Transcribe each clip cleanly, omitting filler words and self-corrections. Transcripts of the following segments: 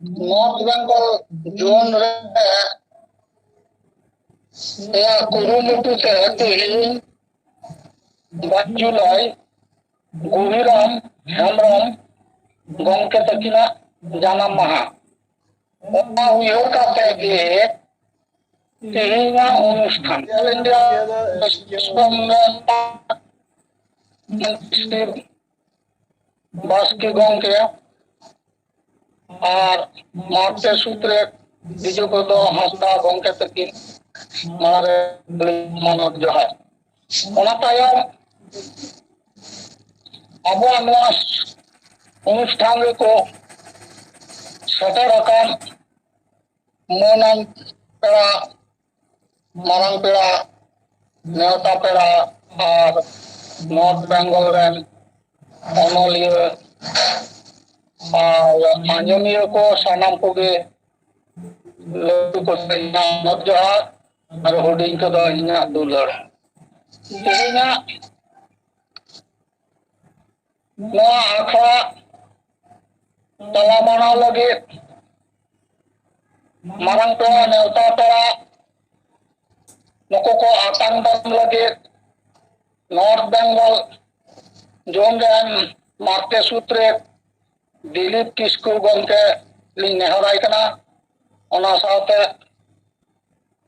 North Bengal zone रे या कुरुमुटु ते तेहिं 5 जुलाई गुहिराम हेम्ब्रम गंके तकिना जानाम माहा ओना उयहर काते गे तेहिंगा अनुष्ठान ऑल इंडिया बास्के गंके और मार्ते सूत्रे बिजु को दो हंसदा गंके तकिन मारे मानव जोहार ओना तायम अबो नवा अनुष्ठान को सेटर अकान मोनन पेड़ा मारंग पेड़ा नेवता पेड़ा और नॉर्थ बेंगल रेन ओनोलिया और आंजमिया को सानाम को गे लड्डू को मत जोहार और होर्डिंग को दो इना दुलर इना नवा आखड़ा तला माना लगे मारंग पेड़ा नेवता पेड़ा नुको को आतंक दम लगे नॉर्थ बेंगल जोन रेन मार्ते सूत्रे दिलीप किस्कू गंके लिंग नेहराय कना ओना साथे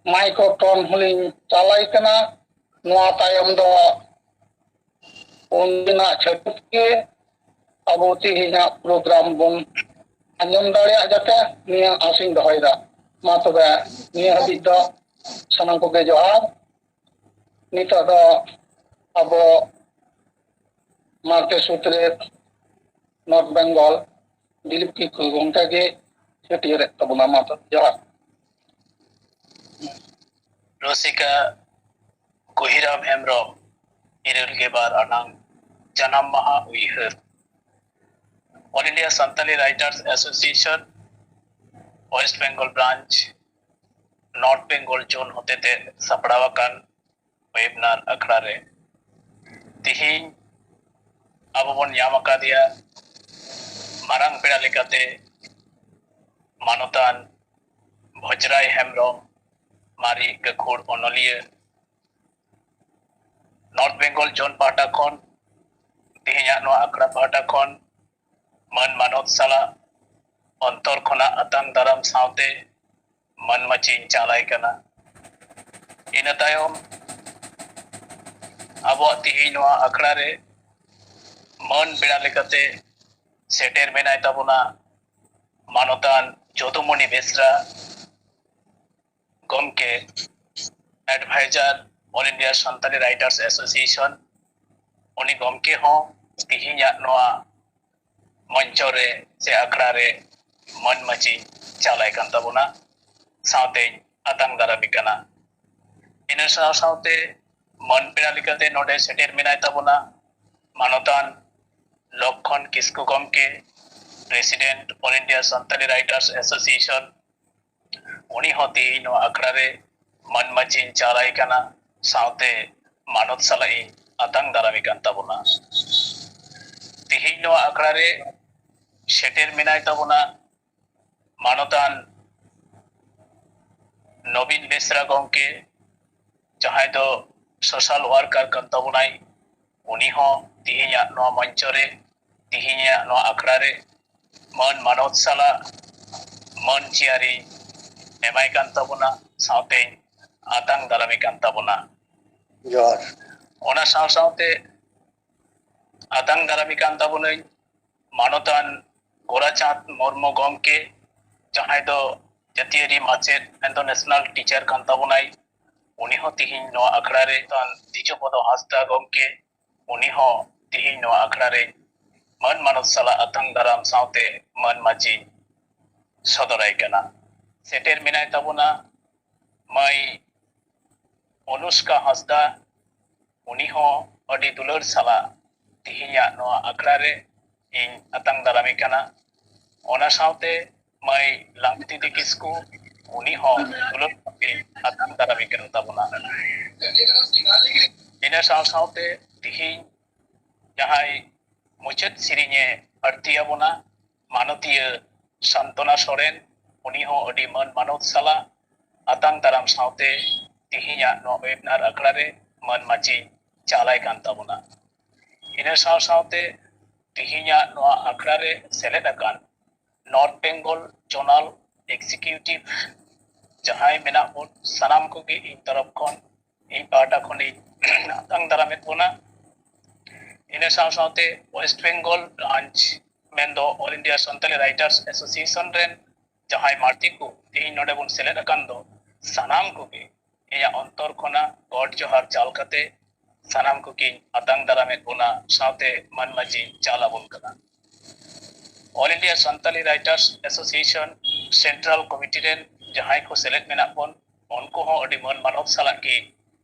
माइक्रोटोन हलिंग चालाय कना नवा तायम दो उनदिना छटुत के अब तिहिना प्रोग्राम बन आंजम दाड़िया जाते निया आसिंग दहयदा मा तबे निया हबि दो सानाम को गे जोहार निता दो अब मार्ते सूत्रे नॉर्थ बेंगल दिलीप किस्कू गंके गे छटियर तबना मा तो जोहार रसिका गुहिराम हेम्ब्रम इरल के बार अनांग जन्म माहा उइहर all India Santali writers association West Bengal branch North Bengal zone होते ते सपड़ावाकान वेबनार अखड़ा रे तिहिं अब बन याम दिया मारंग पेड़ा लेकाते मानोतान भजराय हेम्ब्रम मारी गखुड़ ओनोलिया नॉर्थ बेंगल जोन पाटा खन तिहिं अखड़ा पाटा खन मन मानव साला अंतर खना अतंग दाराम सावते मन मची चालाय कना इन तायम अब तिहिं अखड़ा रे मन पेड़ा लेकाते सेटेर मेनाय ताबोना मानोतान जोदुमणि बेसरा गमके advisor all India Santali writers association उनी गमके हो तिहिं मंचो रे से अखड़ा रे मन मची चालाय कान ताबोना सावते अतंग दारामी कना इन सावते मन पेड़ा लेकाते नोडे सेटेर मेनाय ताबोना मानोतान लक्षण किस्कू गमके president all India Santali writers association उनी होती नो अखड़ा रे मन मची चालाय कना सावते मानव सलाई अतंग दारामी कान ताबोना तिहिं नो अखड़ा रे सेटेर मेनाय ताबोना मानोतान नवीन बेसरा गंके जहां दो सोशल वर्कर कान ताबोनाय उनी हो तिहिं नो मंचो रे तिहिं नो अखड़ा रे मन मानव सला मन चियारी एमाय कान ताबोना सावते आतंग दारामी कान ताबोना जोहार ओना सावते आतंग दारामी कान ताबोना मानोतान गोराचांद मुर्मू गमके जहां दो जातीय माचेद इंटरनेशनल टीचर कान ताबोनाय उनी हो तिहिं नो अखड़ा रे तान दिजोपदो हांसदा गमके उनी हो तिहिं नो अखड़ा रे मन मानव साला आतंग दाराम सावते मन माची सदराय कना सेटेर मेनाय ताबोना माई अनुष्का हांसदा उनी हो अडी दुलर साला तिहिं नो अखड़ा रे इन अतंग दारामी कना ओना सावते माई लांगती किस्कू उनी हो दुलर अतंग दारामी कना ताबोना इन सावते तिहिं जहां मुचाद सिरिने अर्थी बोना मानतीय शांतना सोरेन उनी हो अडी मन मानव साला आतांग दाराम साउते तिहिया नो वेबनार अखड़ा रे मन माची चालाय कान ताबोना इन साव साउते तिहिया नो अखड़ा रे सेलेद अकान नॉर्थ बेंगल जोनल एग्जीक्यूटिव जहां मेना बोन सनाम को गे इन तरफ खन इन पार्टा खन आतांग दारामेद बोना इन साव साउते वेस्ट बेंगल ब्रांच मेंदो all India Santali writers association रेन जहां मार्टी को तीन नोडे बुन सेलेद अकान दो सनाम को गे इया अंतर खना गॉड जोहार चाल कते सनाम को की आतांग दारामेद बोना साउते मनमाजी चाला बुन कना all India Santali writers association central committee rain जहां को सेलेद मेना बोन उनको हो अडी मन मानव साला की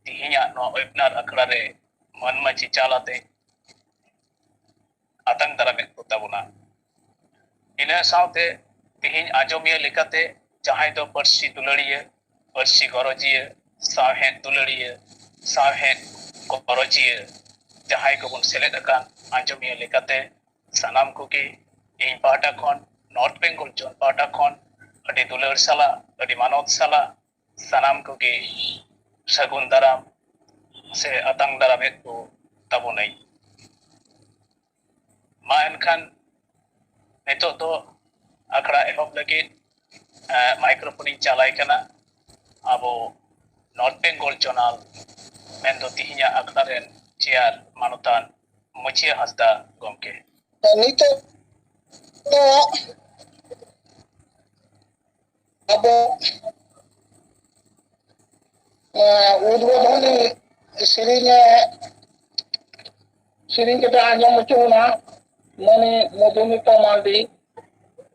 तिहिया नो वेबनार अखड़ा रे मनमाजी चालाते आतंक दारामेद को ताबोना इन साउते तिहिन आजमिया लेकाते जहां दो पर्सी दुलड़िया पर्सी गरजिया साहेद दुलड़िया साहेद गरजिया जहां को बुन सेलेद अकान आजमिया लेकाते सनाम को की इन पाटा खन नॉर्थ बेंगल जोन पाटा खन अडी दुलड़ साला अडी मानव साला सनाम को की सगुन दाराम से आतंक दारामेद को ताबोनाई मा एनखान नितो दो अखड़ा एहब लगे माइक्रोफोन चालाय कना अब नॉर्थ बेंगल जोनल मेंदो तिहिया अखड़ा रेन चेयर मानतान मुचिया हसदा गमके नितो तो अब उद्बोधनी सिरिंग के आंजम चुना मनी मधुमिता मांडी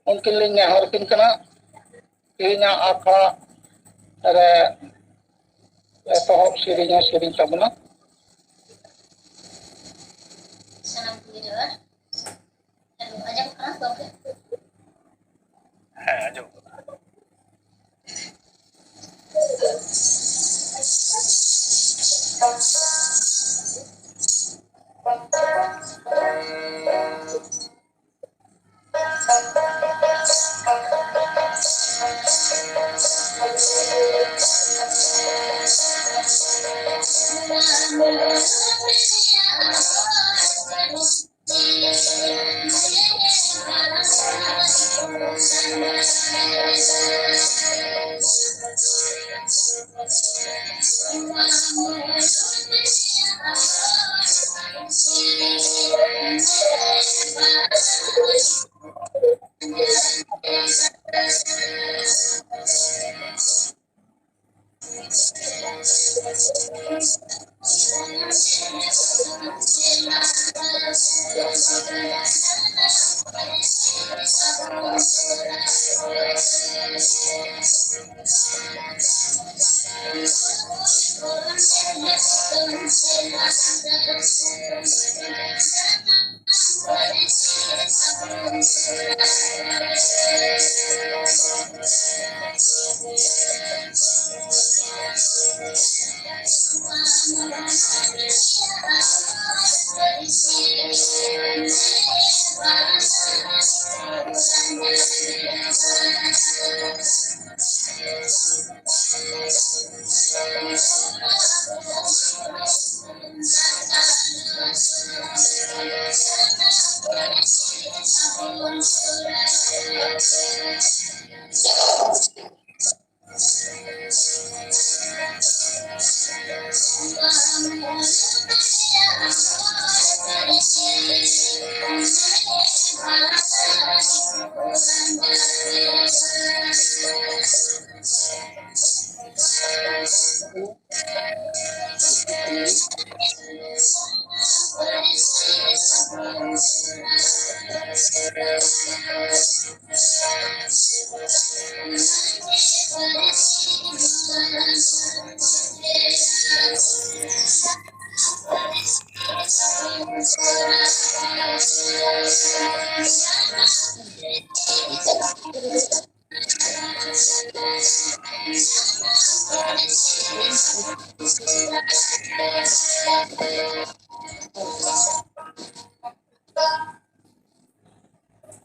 उनके लिए नेहर किन कना इना आखड़ा रे एतहब सिरिंग तबना सनम की जवार अजब खान बाबू है जो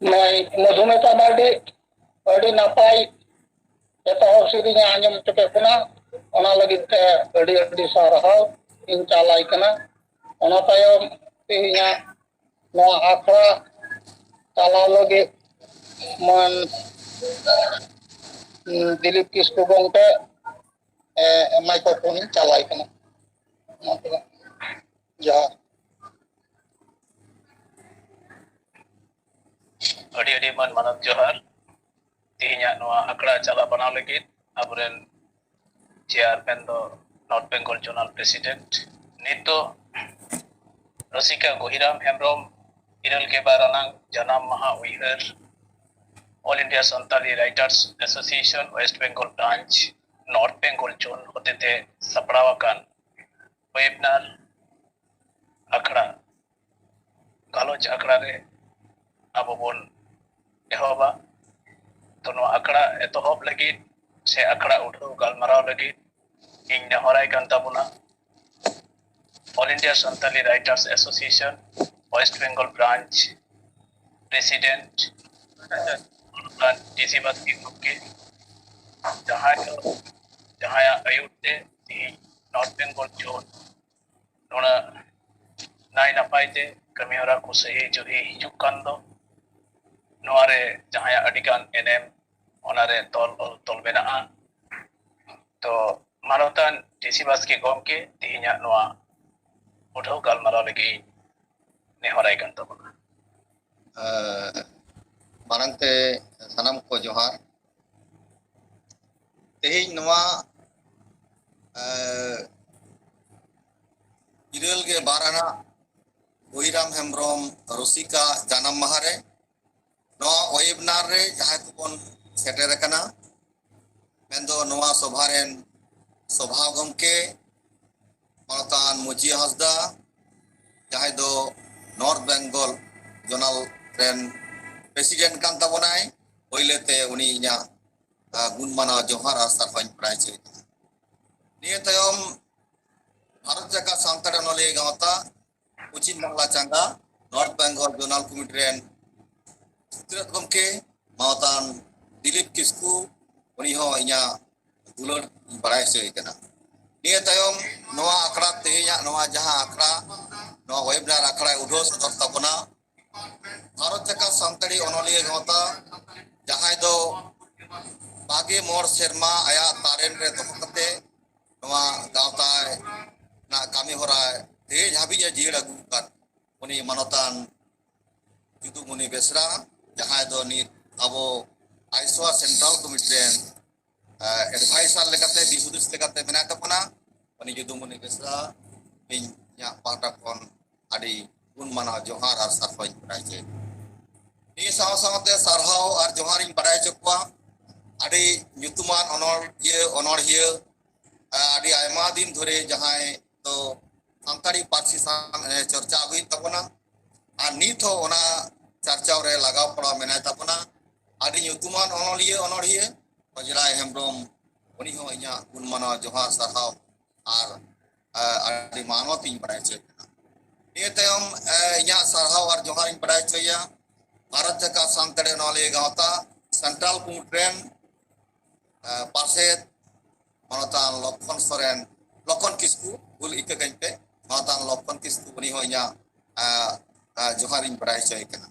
मैं मधुमिता मार्डी ᱟᱹᱰᱤ ᱱᱟᱯᱟᱭ ᱮᱛᱚᱦᱚᱵ ᱥᱮᱨᱮᱧ ᱮ ᱟᱸᱡᱚᱢ ᱦᱚᱪᱚ ᱠᱮᱫ ᱵᱚᱱᱟ ᱚᱱᱟ ᱞᱟᱹᱜᱤᱫ ᱛᱮ ᱟᱹᱰᱤ ᱟᱹᱰᱤ ᱥᱟᱨᱦᱟᱣ ᱤᱧ ᱪᱟᱞᱟᱭ ᱠᱟᱱᱟ ᱚᱱᱟ ᱛᱟᱭᱚᱢ ᱛᱮᱦᱮᱧᱟᱜ ᱱᱚᱣᱟ ᱟᱠᱷᱲᱟ ᱪᱟᱞᱟᱣ ᱞᱟᱹᱜᱤᱫ ᱢᱟᱱ ᱫᱤᱞᱤᱯ ᱠᱤᱥᱠᱩ ᱜᱚᱢᱠᱮ ᱢᱟᱭᱠᱨᱳᱯᱷᱳᱱ ᱤᱧ ᱪᱟᱞᱟᱭ ᱠᱟᱱᱟ ᱢᱟ ᱛᱚᱵᱮ ᱡᱚᱦᱟᱨ ᱟᱹᱰᱤ ᱟᱹᱰᱤ ᱢᱟᱱ ᱢᱟᱱᱚᱛ ᱡᱚᱦᱟᱨ ᱛᱮᱦᱮᱧᱟᱜ ᱱᱚᱣᱟ ᱟᱠᱷᱲᱟ ᱪᱟᱞᱟᱣ ᱵᱟᱱᱟᱣ ᱞᱟᱹᱜᱤᱫ ᱟᱵᱚᱨᱮᱱ ᱪᱮᱭᱟᱨᱢᱮᱱ ᱫᱚ ᱱᱚᱨᱛᱷ ᱵᱮᱝᱜᱚᱞ ᱡᱳᱱᱟᱞ ᱯᱨᱮᱥᱤᱰᱮন্ট ᱱᱤᱛᱚᱜ ᱨᱚᱥᱤᱠᱟ ᱜᱚᱦᱤᱨᱟᱢ ᱦᱮᱢᱵᱨᱚᱢ 12 ᱟᱱᱟᱜ ᱡᱟᱱᱟᱢ ᱢᱟᱦᱟ ᱩᱭᱦᱟᱹᱨ all India Santali writers association West Bengal branch North Bengal zone होते सपड़ाव अकान वेबिनार अखड़ा गालोच अखड़ा रे अब बन एहबा तो नो अखड़ा एतहब लगी से अखड़ा उठो गलमाराव लगी इन नेहराय कान ताबुना all India Santali writers association West Bengal branch president DC Baski group के जहां अयुते नॉर्थ बेंगल जोन नोना नाय नपाय ते कमी हरा को सही जो ही हिजुक कान दो नोआरे जहां अडिगान एनएम ओनारे तोल बेना तो मानवतान डीसी बास्की गोमके तिहिना नोआ उठो गालमाराव लगी नेहराय कान तबना मानते सानाम को जोहार तेहिं नवा इरल के बाराना गोहिराम हेम्ब्रम रसिका जानम महारे नवा वेबिनार रे जहां को बन सेटेर कना मेंदो नवा सभारेन सभा गमके मानतान मुजी हसदा जहां दो नॉर्थ बेंगल जोनल रेन प्रेसिडेंट कान ताबोनाय पहलेते उनी इया गुण माना जोहार और सरपंच प्राय चे निये तयम भारत जका सांतार नले गावता पश्चिम बांगला चांगा नॉर्थ बेंगल जोनल कमिटी रेन चित्रत गमके मावतान दिलीप किस्कू उनी हो इया दुलर प्राय चे कना निये तयम नवा आखड़ा तेया नवा जहां आखड़ा नवा वेबिनार आखड़ा उडो सदर ताबना भारत जका सांतारी अनलिया गावता जहां दो बागे मोर शर्मा आया तारेन रे तोकते नवा गावता ना कामी होरा तेज हाबी जीड़ अगु कान उनी मानतान जुदु मुनि बेसरा जहां दो नि अबो आइसवा सेंट्रल कमिटी रेन एडवाइसर लेकाते दिहुदिस लेकाते मेना तपना उनी जुदु मुनि बेसरा इन या पाटा कोन आदि गुण माना जोहार और सरपंच प्राइजे नि साव सावते सरहाव और जोहार इन बड़ाय चकुआ आदि nyutuman onolhiya adi ayma din dhore jahai to santari parsi san चर्चा हुई तबना और नित हो ओना चर्चा रे लगाव पड़ा मेना तबना adi nyutuman onolhiya बजराय हेम्ब्रम उनी हो इया गुण माना जोहार सरहाव और adi मानवत इन बड़ाय चे निये तयम इया सरहाव और जोहार इन बड़ाय चया भारत जका सांतड़े नले गावता सेंट्रल कुट्रेन पार्षद मानतान लक्षण सोरेन लक्षण किस्कू बुल इका गंपे मानतान लक्षण किस्कू उनी हो इया जोहारिन बड़ाय चय कना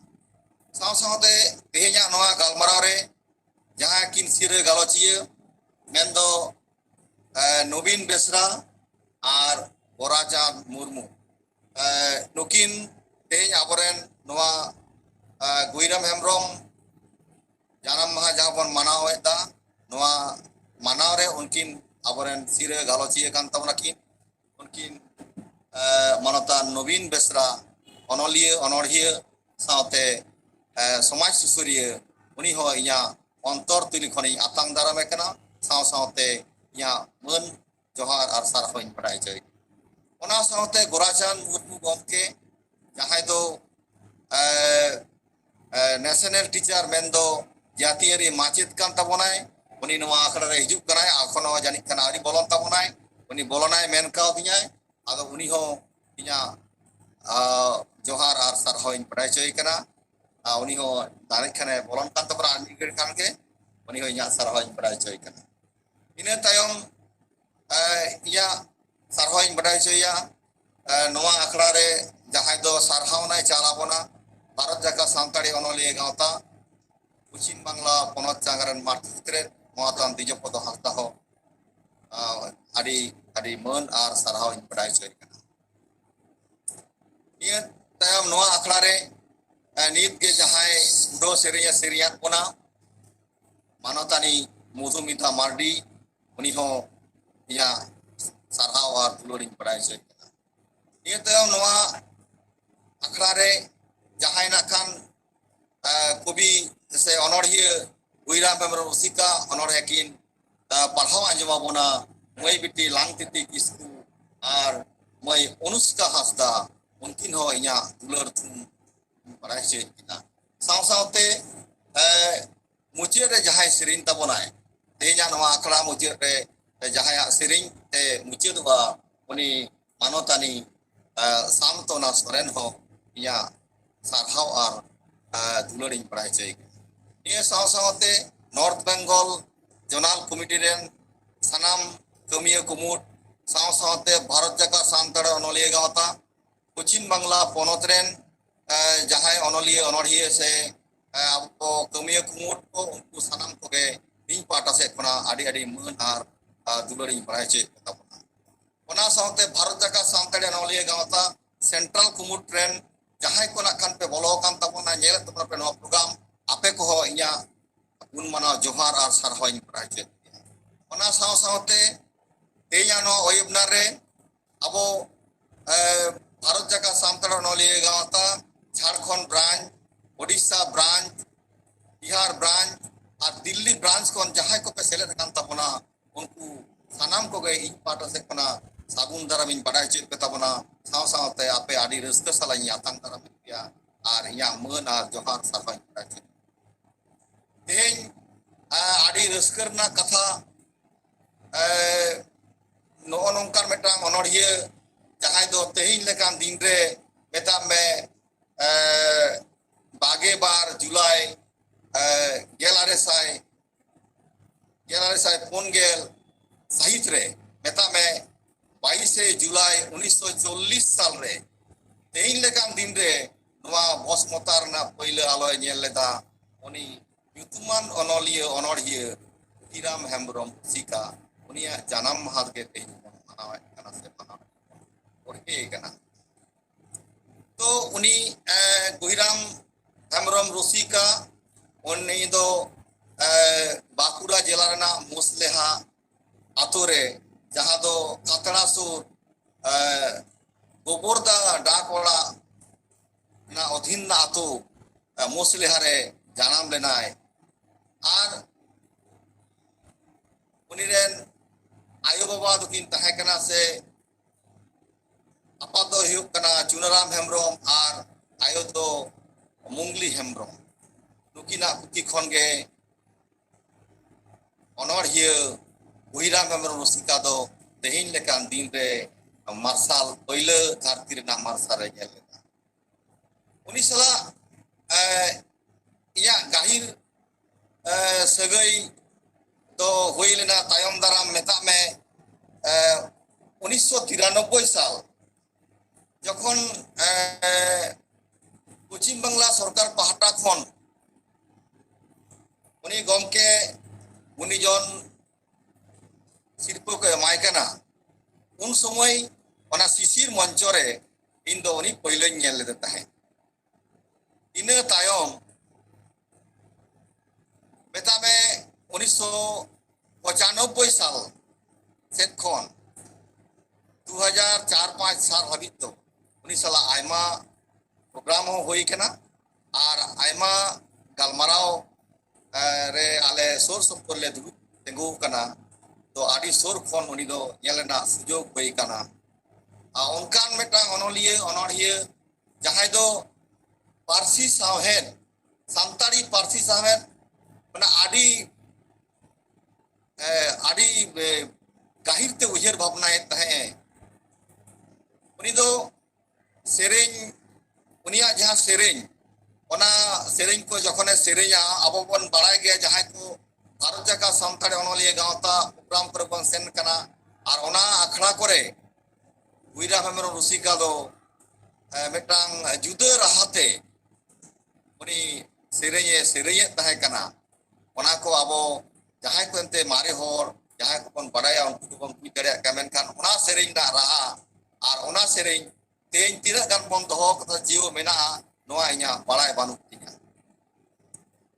साव सावते तेहेजा नवा गालमाराव रे जहां किन सिरे गालोचिया मेंदो नवीन बेसरा और बोराचांद मुर्मू नुकिन तेहेज आबोरेन नवा गोहिराम हेम्ब्रम जानम महा जहां बन मनावेदा नवा मानाव रे उनकिन आबोरेन सिरे गालोचिया कान तबना किन उनकिन मानता नवीन बेसरा अनलिया सावते समाज सुसुरिया उनी हो इया अंतर तुली खनि आतांग दाराम एकना साव सावते इया मन जोहार और सरपंच बड़ाय चय ओना सावते गोराचांद मुर्मू गमके जहां दो नेशनल टीचर मेंदो जातीय माचित कान तबनाय उनी नवा आखड़ा रे हिजुक कनाय आखनो जानि कना आरी बोलन तबनाय उनी बोलनाय मेन काव दियाय आदो उनी हो इया जोहार और सरहोइन पड़ाय चय कना उनी हो दाने खने बोलन कान तबरा आनी गड़ कान के ᱩᱱᱤ ᱦᱚᱸ ᱤᱧᱟᱹᱜ ᱥᱟᱨᱦᱟᱣᱤᱧ ᱵᱟᱰᱟᱭ ᱦᱚᱪᱚᱭ ᱠᱟᱱᱟ ᱤᱱᱟᱹ ᱛᱟᱭᱚᱢ ᱤᱧᱟᱹᱜ ᱥᱟᱨᱦᱟᱣᱤᱧ ᱵᱟᱰᱟᱭ ᱦᱚᱪᱚᱭᱟ ᱱᱚᱣᱟ ᱟᱠᱷᱲᱟ ᱨᱮ ᱡᱟᱦᱟᱸᱭ ᱫᱚ ᱥᱟᱨᱦᱟᱣᱱᱟᱭ ᱪᱟᱞ ᱟᱵᱚᱱᱟ ᱵᱷᱟᱨᱚᱛ ᱡᱟᱠᱟᱛ ᱥᱟᱱᱛᱟᱲᱤ ᱚᱱᱚᱞᱤᱭᱟᱹ ᱜᱟᱶᱛᱟ ᱯᱚᱪᱷᱤᱢ ᱵᱟᱝᱞᱟ ᱯᱚᱱᱚᱛ ᱪᱟᱸᱜᱟ ᱨᱮᱱ ᱢᱟᱨᱛᱷᱤᱛ ᱢᱚᱦᱟᱛᱟᱱ ᱫᱤᱡᱚᱯᱚᱫᱚ ᱦᱟᱸᱥᱫᱟ ᱦᱚᱸ ᱟᱹᱰᱤ ᱢᱟᱹᱱ ᱟᱨ ᱥᱟᱨᱦᱟᱣᱤᱧ ᱵᱟᱰᱟᱭ ᱦᱚᱪᱚᱭ ᱠᱟᱱᱟ ᱱᱤᱭᱟᱹ ᱛᱟᱭᱚᱢ ᱱᱚᱣᱟ ᱟᱠᱷᱲᱟ ᱨᱮ ᱱᱤᱛ ᱜᱮ ᱡᱟᱦᱟᱸᱭ ᱩᱰᱟᱹᱣ ᱥᱮᱨᱮᱧᱮ ᱥᱮᱨᱮᱧᱟᱫ ᱵᱚᱱᱟ ᱢᱟᱱᱚᱛᱟᱱᱤ ᱢᱚধুমিতা মার্ডি উনি হᱚᱸ ᱤᱧᱟᱹᱜ ᱥᱟᱨᱦᱟᱣ ᱟᱨ ᱫᱩᱞᱟᱹᱲᱤᱧ ᱵᱟᱰᱟᱭ ᱦᱚᱪᱚᱭ ᱠᱟᱱᱟ ᱱᱤᱭᱟᱹ ᱛᱟᱭᱚᱢ ᱱᱚᱣᱟ ᱟᱠᱷᱲᱟ ᱨᱮ ᱡᱟᱦᱟᱸᱭ ᱱᱟᱜ ᱠᱷᱟᱱ কবি ᱥᱮ ᱚᱱᱚᱲᱦᱤᱭᱟᱹ ᱜᱩᱭᱨᱟᱢ ᱦᱮᱢᱵᱨᱚᱢ ᱨᱩᱥᱤᱠᱟ ᱚᱱᱚᱲᱦᱮ ᱠᱤᱱ ᱯᱟᱲᱦᱟᱣ ᱟᱸᱡᱚᱢ ᱟᱵᱚᱱᱟ ᱢᱟᱹᱭ ᱵᱤᱴᱤ ᱞᱟᱝᱛᱤᱛᱤ ᱠᱤᱥᱠᱩ ᱟᱨ ᱢᱟᱹᱭ ᱚᱱᱩᱥᱠᱟ ᱦᱟᱸᱥᱫᱟ ᱩᱱᱠᱤᱱ ᱦᱚᱸ ᱤᱧᱟᱹᱜ ᱫᱩᱞᱟᱹᱲ ᱛᱷᱩᱢ ᱵᱟᱲᱟᱭ ᱦᱚᱪᱚᱭᱮᱫ ᱠᱤᱱᱟ ᱥᱟᱶ ᱥᱟᱶᱛᱮ ᱢᱩᱪᱟᱹᱫ ᱨᱮ ᱡᱟᱦᱟᱸᱭ ᱥᱮᱨᱮᱧ ᱛᱟᱵᱚᱱᱟᱭ ᱛᱮᱦᱮᱧᱟᱜ ᱱᱚᱣᱟ ᱟᱠᱷᱲᱟ ᱢᱩᱪᱟᱹᱫ ᱨᱮ ᱡᱟᱦᱟᱸᱭᱟᱜ ᱥᱮᱨᱮᱧ ᱛᱮ ᱢᱩᱪᱟᱹᱫᱚᱜᱼᱟ ᱩᱱᱤ ᱢᱟᱱᱚᱛᱟᱱᱤ ᱥᱟᱢᱛᱚᱱᱟ ᱥᱚᱨᱮᱱ ᱦᱚᱸ ᱤᱧᱟᱹᱜ ᱥᱟᱨᱦᱟᱣ ᱟᱨ ᱫᱩᱞᱟᱹᱲᱤᱧ ᱵᱟᱲᱟᱭ ᱦᱚᱪᱚᱭ ᱠᱟᱱᱟ ᱱᱤᱭᱟᱹ ᱥᱟᱶ ᱥᱟᱶᱛᱮ ᱱᱚᱨᱛᱷ ᱵᱮᱝᱜᱚᱞ ᱡᱳᱱᱟᱞ ᱠᱚᱢᱤᱴᱤ ᱨᱮᱱ ᱥᱟᱱᱟᱢ ᱠᱟᱹᱢᱤᱭᱟᱹ ᱠᱩᱢᱩᱴ ᱥᱟᱶ ᱥᱟᱶᱛᱮ ᱵᱷᱟᱨᱚᱛ ᱡᱟᱠᱟᱛ ᱥᱟᱱᱛᱟᱲ ᱚᱱᱚᱞᱤᱭᱟᱹ ᱜᱟᱶᱛᱟ ᱯᱚᱪᱷᱤᱢ ᱵᱟᱝᱞᱟ ᱯᱚᱱᱚᱛ ᱨᱮᱱ ᱡᱟᱦᱟᱸᱭ ᱚᱱᱚᱞᱤᱭᱟᱹ ᱚᱱᱚᱲᱦᱤᱭᱟᱹ ᱥᱮ ᱟᱵᱚ ᱠᱟᱹᱢᱤᱭᱟᱹ ᱠᱩᱢᱩᱴ ᱠᱚ ᱩᱱᱠᱩ ᱥᱟᱱᱟᱢ ᱠᱚᱜᱮ ᱤᱧ ᱯᱟᱦᱴᱟ ᱥᱮᱫ ᱠᱷᱚᱱᱟᱜ ᱟᱹᱰᱤ ᱢᱟᱹᱱ ᱟᱨ ᱫᱩᱞᱟᱹᱲᱤᱧ ᱵᱟᱲᱟᱭ ᱦᱚᱪᱚᱭᱮᱫ ᱛᱟᱵᱚᱱᱟ ᱚᱱᱟ ᱥᱟᱶᱛᱮ ᱵᱷᱟᱨᱚᱛ ᱡᱟᱠᱟᱛ ᱥᱟᱱᱛᱟᱲᱤ ᱚᱱᱚᱞᱤᱭᱟᱹ ᱜᱟᱶᱛᱟ ᱥᱮᱱᱴᱨᱟᱞ ᱠᱩᱢᱩᱴ ᱨᱮᱱ ᱡᱟᱦᱟᱸᱭ ᱠᱚ ᱱᱟᱜ ᱠᱷᱟᱱ ᱯᱮ ᱵᱚᱞᱚ ᱟᱠᱟᱱ ᱛᱟᱵᱚᱱᱟ ᱧᱮᱞᱮᱫ ᱛᱟᱵᱚᱱᱟ ᱯᱮ ᱱᱚᱣᱟ ᱯᱨᱳᱜᱨᱟᱢ ᱟᱯᱮ ᱠᱚᱦᱚᱸ ᱤᱧᱟᱹᱜ ᱜᱩᱱ ᱢᱟᱱᱟᱣ ᱡᱚᱦᱟᱨ ᱟᱨ ᱥᱟᱨᱦᱟᱣᱤᱧ ᱵᱟᱲᱟᱭ ᱦᱚᱪᱚᱭᱮᱫ ᱯᱮᱭᱟ ᱚᱱᱟ ᱥᱟᱶ ᱥᱟᱶᱛᱮ ᱛᱮᱦᱮᱧᱟᱜ ᱱᱚᱣᱟ ᱚᱭᱮᱵᱱᱟᱨ ᱨᱮ ᱟᱵᱚ ᱵᱷᱟᱨᱚᱛ ᱡᱟᱠᱟᱛ ᱥᱟᱱᱛᱟᱲ ᱚᱱᱚᱞᱤᱭᱟᱹ ᱜᱟᱶᱛᱟ Jharkhand branch Odisha branch Bihar branch আর দিল্লি ব্রাঞ্চ ᱠᱷᱚᱱ ᱡᱟᱦᱟᱸᱭ ᱠᱚᱯᱮ ᱥᱮᱞᱮᱫ ᱟᱠᱟᱱ ᱛᱟᱵᱚᱱᱟ ᱩᱱᱠᱩ ᱥᱟᱱᱟᱢ ᱠᱚᱜᱮ ᱤᱧ ᱯᱟᱦᱴᱟ ᱥᱮᱫ ᱠᱷᱚᱱᱟᱜ ᱥᱟᱹᱜᱩᱱ ᱫᱟᱨᱟᱢᱤᱧ ᱵᱟᱰᱟᱭ ᱦᱚᱪᱚᱭᱮᱫ ᱯᱮ ᱛᱟᱵᱚᱱᱟ ᱥᱟᱶ ᱥᱟᱶᱛᱮ ᱟᱯᱮ ᱟᱹᱰᱤ ᱨᱟᱹᱥᱠᱟᱹ ᱥᱟᱞᱟᱜ ᱤᱧ ᱟᱛᱟᱝ ᱫᱟᱨᱟᱢᱮᱫ ᱯᱮᱭᱟ ᱟᱨ ᱤᱧᱟᱹᱜ ᱢᱟᱹᱱ ᱟᱨ ᱡᱚᱦᱟᱨ ᱥᱟᱨᱦᱟᱣᱤᱧ ᱵᱟᱰᱟᱭ ᱦᱚᱪᱚᱭᱮᱫ ᱛᱮᱦᱮᱧ ᱟᱹᱰᱤ ᱨᱟᱹᱥᱠᱟᱹ ᱨᱮᱱᱟᱜ ᱠᱟᱛᱷᱟ ᱱᱚᱜᱼᱚ ᱱᱚᱝᱠᱟᱱ ᱢᱤᱫᱴᱟᱝ ᱚᱱᱚᱲᱦᱤᱭᱟᱹ ᱡᱟᱦᱟᱸᱭ ᱫᱚ ᱛᱮᱦᱮᱧ ᱞᱮᱠᱟᱱ ᱫᱤᱱ ᱨᱮ ᱢᱮᱛᱟᱜ ᱢᱮ 22 ᱡᱩᱞᱟᱭ 1950 ᱥᱟᱹᱦᱤᱛ ᱨᱮ ᱢᱮᱛᱟᱜ ᱢᱮ 22 ᱡᱩᱞᱟᱭ 1940 ᱥᱟᱞ ᱨᱮ ᱛᱮᱦᱮᱧ ᱞᱮᱠᱟᱱ ᱫᱤᱱ ᱨᱮ ᱱᱚᱣᱟ ᱵᱚᱥᱢᱚᱛᱟ ᱨᱮᱱᱟᱜ ᱯᱳᱭᱞᱳ ᱟᱞᱚᱭ ᱧᱮᱞ ᱞᱮᱫᱟ ᱩᱱᱤ ᱧᱩᱛᱩᱢᱟᱱ ᱚᱱᱚᱞᱤᱭᱟᱹ ᱚᱱᱚᱲᱦᱤᱭᱟᱹ ᱜᱩᱭᱨᱟᱢ ᱦᱮᱢᱵᱨᱚᱢ ᱨᱩᱥᱤᱠᱟ ᱩᱱᱤᱭᱟᱜ ᱡᱟᱱᱟᱢ ᱢᱟᱦᱟ ᱜᱮ ᱛᱮᱦᱮᱧ ᱵᱚᱱ ᱢᱟᱱᱟᱣᱮᱫ ᱠᱟᱱᱟ ᱥᱮ ᱢᱟᱱᱟᱣ ᱚᱲᱦᱮ ᱠᱟᱱᱟ तो उनी गुहिराम हेम्ब्रम रुसिका उनी दो बाकुड़ा जिला रेना मुसलेहा आतो रे जहां दो कातड़ा सुर गोबरदा डाकवाड़ा ना अधीन ना आतो मुसलेहा रे जानाम लेनाय आर उनी रेन आयो बाबा दुकिन तहे कना से apa do huyuk kana Chunaram Hembrом ar ayo do Mungli Hembrom nukina puki khon ge onorhiya Guhiram Hembrom Rusika do tehin lekan din re marsal poila dharti rena marsal re nyel leda uni sala iya gahir sagai do hui lena tayom daram meta me 1993 साल যখন পশ্চিম বাংলা সরকার পাহাটা খন উনি গমকে গুণীজন শিল্প কে এমাই কানা উন সময় ওনা শিশির মঞ্চরে ইন দো উনি পয়লা ñel লেদে তাহে ইনা তায়ম বেতাবে 1995 সাল সেট খন 2004-5 साल हाबित तो उनी साला आयमा प्रोग्राम हो होई कना और आयमा गलमाराव रे आले सोर सपोर ले दुगु तेंगु कना तो आदि सोर खोन उनी दो ñelena सुजोग होई कना उनकान मेटांग अनोलिये जहां दो पारसी सावहेद सांताड़ी पारसी सावहेद मना आदि गाहिर ते उजर भावनाए तहे उनी दो सेरेñ उनिया जहां सेरेñ ओना सेरेñ को जखने सेरेñा अब बन बाड़ाय गया जहां को भारत जाका सानताड़ी अनलिया गावता प्रोग्राम करे बन सेन कना और ओना अखड़ा करे भुईराम हेम्ब्रम रुसिका दो मिटांग जुदा राहते उनी सेरेये तहे कना ओना को आबो जहां को एंते मारे होर जहां को बन बड़ाया उनको को बन कुछ दरिया का मेनखान ओना सेरेኝ दा रहा और ओना सेरेኝ तेज तीना गान बन दोहो कथा जीव मेना नोआ इኛ बड़ाय बानु तिया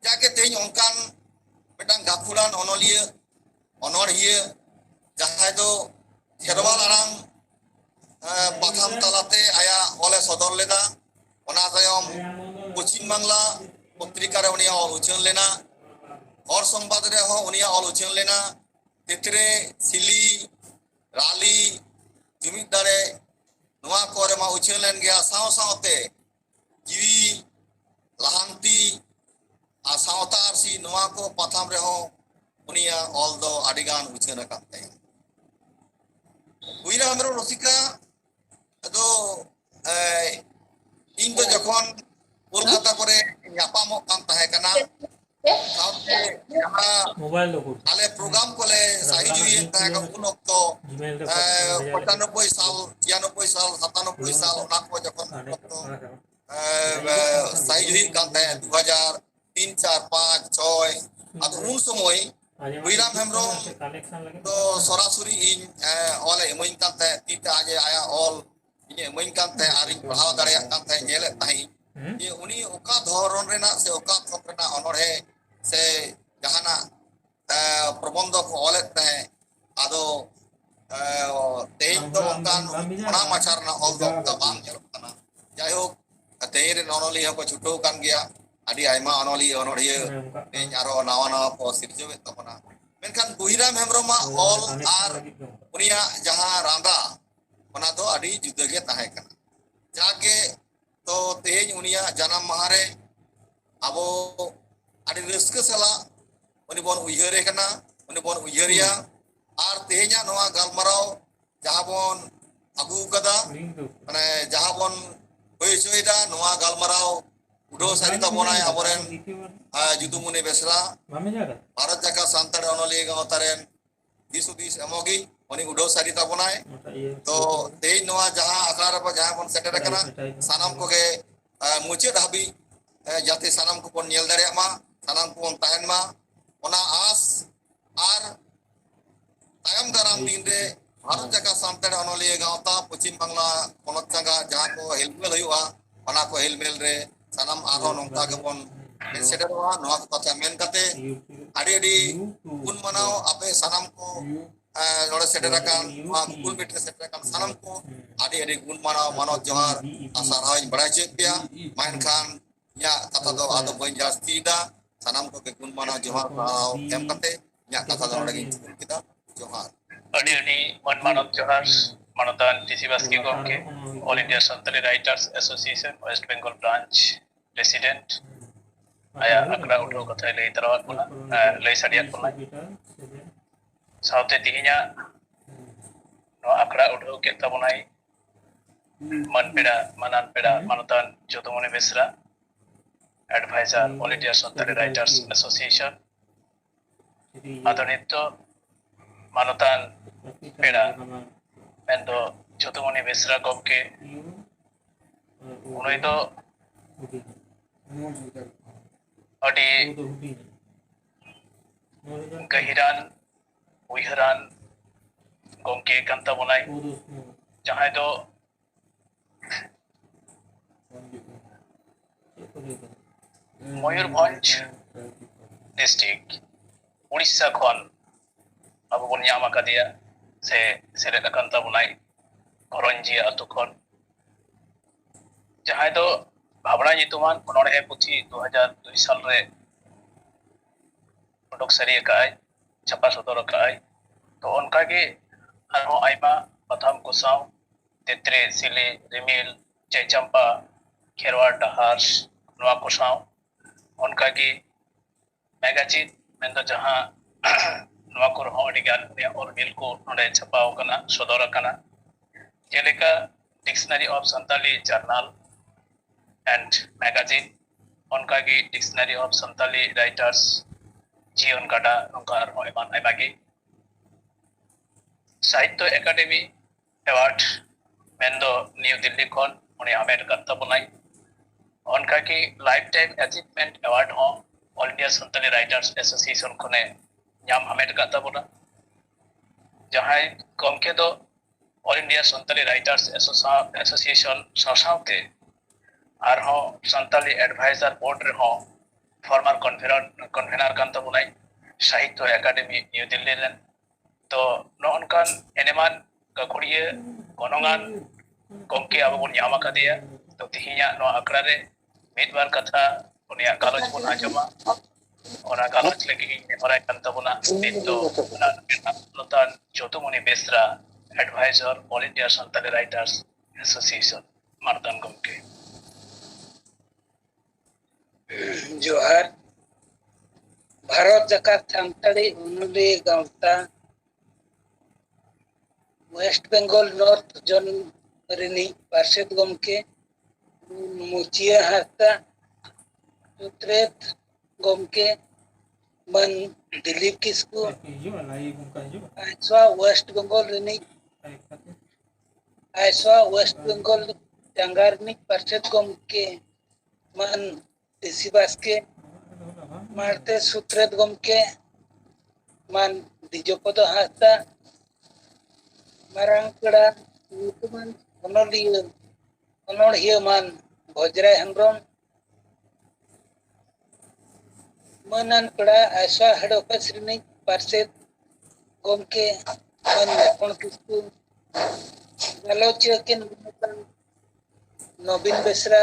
जाके तेज ओनकान मिटांग गाफुलान अनलिया अनरहिया जहां दो खेरवाल आराम पाथाम तलाते आया ओले सदर लेना ओना तायम पश्चिम बांगला पत्रिका रे उनिया ऑल उछन लेना और संवाद रे हो उनिया ऑल उछन लेना तितरे सिली राली जुमिद दारे नोआ कोरे मा उछन लेन गया साव सावते जीवी लहांती आ सावता आरसी नोआ को पाथाम रे हो उनिया ऑल दो अडिगान उछन काते भुईराम हेम्ब्रम रसिका तो इन तो जखन कोलकाता करे ᱧᱟᱯᱟᱢᱚᱜ ᱠᱟᱱ ᱛᱟᱦᱮᱸ ᱠᱟᱱᱟ साथे जहां मोबाइल लो आले प्रोग्राम कोले साही जुई तहे का उन ऑक्टो 95 साल 96 साल 97 साल ओना को जखन ऑक्टो साही जुई कान तहे 2003 4 5 6 आदो उन समय भुईराम हेम्ब्रम तो सरासरी इन ऑल एमइन कान तहे तीता आजे आया ऑल इन एमइन कान तहे आरिन पढ़ाव दाड़िया कान तहे नेले तही ये उनी ओका धोरन रेना से ओका थोक रेना अनोरे से जहाना प्रबंध को ऑले तहे आदो तेज तो ओकान ओना माचारना ऑल दो का बांग जरना जायो तेरे नोनोली को छुटो कान गया आदि आयमा अनोली अनोरिया तेज आरो नावा नावा को सिरजोवे तबना मेनखान भुईराम हेम्ब्रम ऑल आर उनिया जहां रांदा ओना दो आदि जुदा गे तहे कना जाके तो तेज उनिया जन्म महारे अब आदि रस्क सला उनी बन उयहरे कना उनी बन उयहरिया आर तेजा नोआ गलमराव जहां बन अगु कदा माने जहां बन होइसोइदा नोआ गलमराव उडो सारिता बनाय अबरेन जुदुमुनि बेसरा भारत जाका सानताड़ी अनलिया गावतारेन दिसुदिस एमोगी उनी उडो सारिता बनाय तो तेज नोआ जहां अखड़ा रे जहां बन सेटर कना सानाम को के मुचाद हाबी जाते सानाम को बन नेल दाड़िया मा सानाम को बन तहन मा ओना आस आर तायम दाराम दिन रे भारत जाका सानताड़ी अनलिया गावता पश्चिम बांगला पोनत जागा जहां को हेलमेल हुआ ओना को हेलमेल रे सानाम आरो नोंता के बन सेटरवा नोआ को कथा मेन कते आडी आडी गुण मनाओ आपे सानाम को नोड़े सेटरकान गुल बेटे सेटरकान सानाम को आडी आडी गुण मनाओ मानो जोहार आसाराइन बड़ाई चेपिया मान खान या कथा दो आदो बन जास्तीदा सानाम को के गुण मनाओ जोहार एम कते या कथा दो लगी किदा जोहार अडी अडी मन मानव जोहार मानवतान टीसी बास्की गमके all India Santali writers association West Bengal branch president आया अकड़ा उठो कथा लई तरवात पुना लई साडियात पुना साउते तिहिnya no akra udah kita mulai manan peda manutan jotomone besra advisor all India Santali Writers Association adonito manutan peda mendo jotomone besra gomke unoi do adi gahiran उयहरान गमके Kanta बनाय जहां दो Mayurbhanj district Orissa खन अब बन नाम आकादिया से सेलेद कांता बनाय करंजी आतु खन जहां दो भावना नितुमान अनोड़े पुथी 2002 साल रे उडोक सरी काय छापा सदर काय तो उनका के आरो आइमा पथाम कुसाव तेत्रे सिले रिमिल जयचंपा खेरवाड़ डहार नवा कुसाव उनका के मैगजीन मेंदो जहां नवा को रहो अडिगान ने और मिल को नोडे छापाव कना सदर कना जेलेका dictionary of Santali journal and magazine उनका के डिक्शनरी ऑफ संताली राइटर्स जीवन काटा नौका आरहॉं एमान आयमा गे साहित्य एकाडेमी अवार्ड मेंदो न्यू दिल्ली खन उनी हामेट काद ताबोनाय उनका की लाइफ टाइम अचीवमेंट अवार्ड हो all India Santali writers association खने नाम हामेट काद ताबोना जहां गमके दो all India Santali writers association सासावते आरहॉं संताली एडवाइजर बोर्ड रे हो फॉर्मर कन्वेनर कान ताबोनाय साहित्य एकाडेमी न्यू दिल्ली रेन तो नौनकान एनेमान गाखुड़िए गनंगान गमके आबो बन यामा कादिया तो तिहिया नो आखड़ा रे मिदबार कथा उनिया गालोच बन आजमा ओना गालोच लगी नेहराय कान ताबोना नितो ओना नतान Jotumani Besra advisor all India Santali writers association मारदान गमके जोहार भारत जाकात सान्ताली उन्नति गावता वेस्ट बेंगल नॉर्थ जोन रिनी पार्षद गमके मुचिया हास्ता सुत्रेत गमके मन दिलीप किस्कू आइसवा वेस्ट बेंगल रिनी आइसवा वेस्ट बेंगल जंगारनी पार्षद गमके मन टीसी बास्के मारते सुत्रेत गमके मन दिजोपद हास्ता मारांग पेड़ा युतुमान अनोड़िया मान भोजराय हेम्ब्रम मनन पेड़ा आशा हेड ऑफिस रिनी पार्षद गमके मन लेखन किस्कू गालोचिया के नवीन बेसरा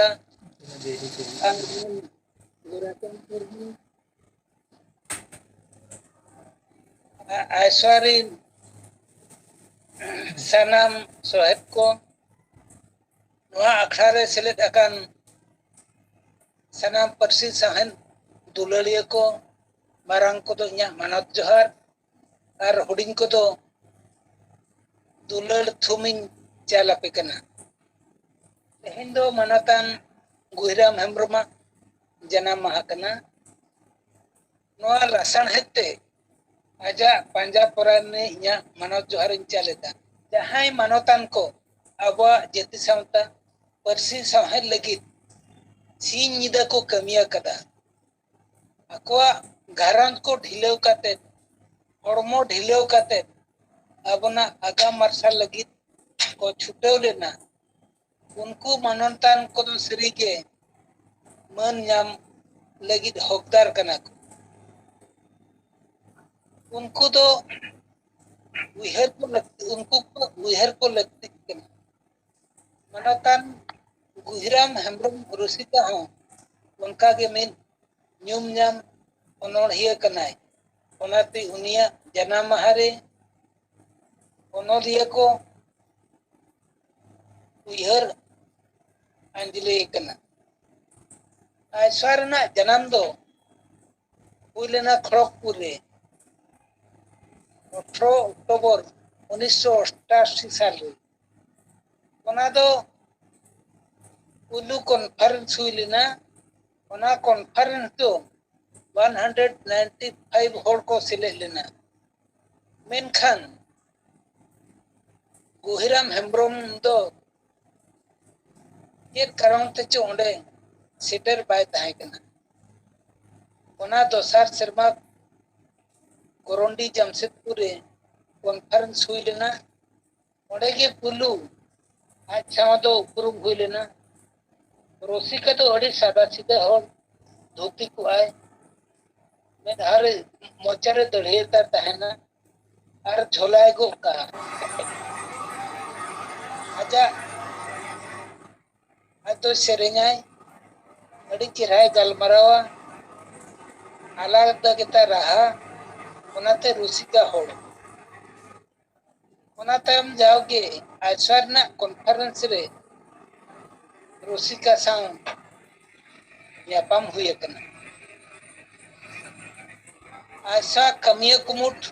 आयसवारी सनाम सोहेब को अखड़ा रे सेलेद अकान सनाम परसी सहन दुलड़िया को मारांग को तो इन्या मानत जोहार और हुडिंग को तो दुलड़ थुमिंग चालापे कना तेहेन दो मानतान गुहिराम हेम्ब्रमा जनाम माहा कना नोआ लासाण हेते आजा पांजा पराने इन्या मानत जोहार चालेदा जहां मानतान को अब जेति सावता परसी साहेब लगी सीन निदा को कमिया कदा अकवा घरान को ढिलेव काते हड़मो ढिलेव काते अबना आगा मार्शल लगी को छुटेव लेना उनको मानतान को तो सरी के मन नाम लगी हकदार कना को उनको तो उइहर को लगती कना मानतान गुहिराम हेम्ब्रम रुसिका हो उनका के मेन न्यूम नाम अनोड़िया कनाय ओनाते उनिया जनाम माहारे अनोड़िया को उइहर अंजलि कना आयसवार ना जन्म दो हुईलेना खड़गपुर रे 18 अक्टूबर 1988 साल रे ओना दो उलू कॉन्फ्रेंस हुई लेना ओना कॉन्फ्रेंस तो 195 होड़ को सिले लेना मेनखान गुहिराम हेम्ब्रम दो ये कारण ते चो ओंडे सेटर बाय ताहे कना ओना दोसार शर्मा कोरोंडी जमशेदपुर रे कॉन्फ्रेंस हुई लेना ओंडे के पुलू अच्छा दो उपरुम हुई लेना रोसिका तो अड़ी सादा सीधा हो धोती को आए मैं हर मोचारे दढ़ेता तहना और झोलाए गो का आजा तो सेरेंगाय अड़ी चिराय गलमरावा आलादा केता रहा ओनाते रुसिका होड़ ओना तायम जाओगे आजवार ना कॉन्फ्रेंस रे रुसिका सां यापाम हुई कना आशा कमिया कुमुट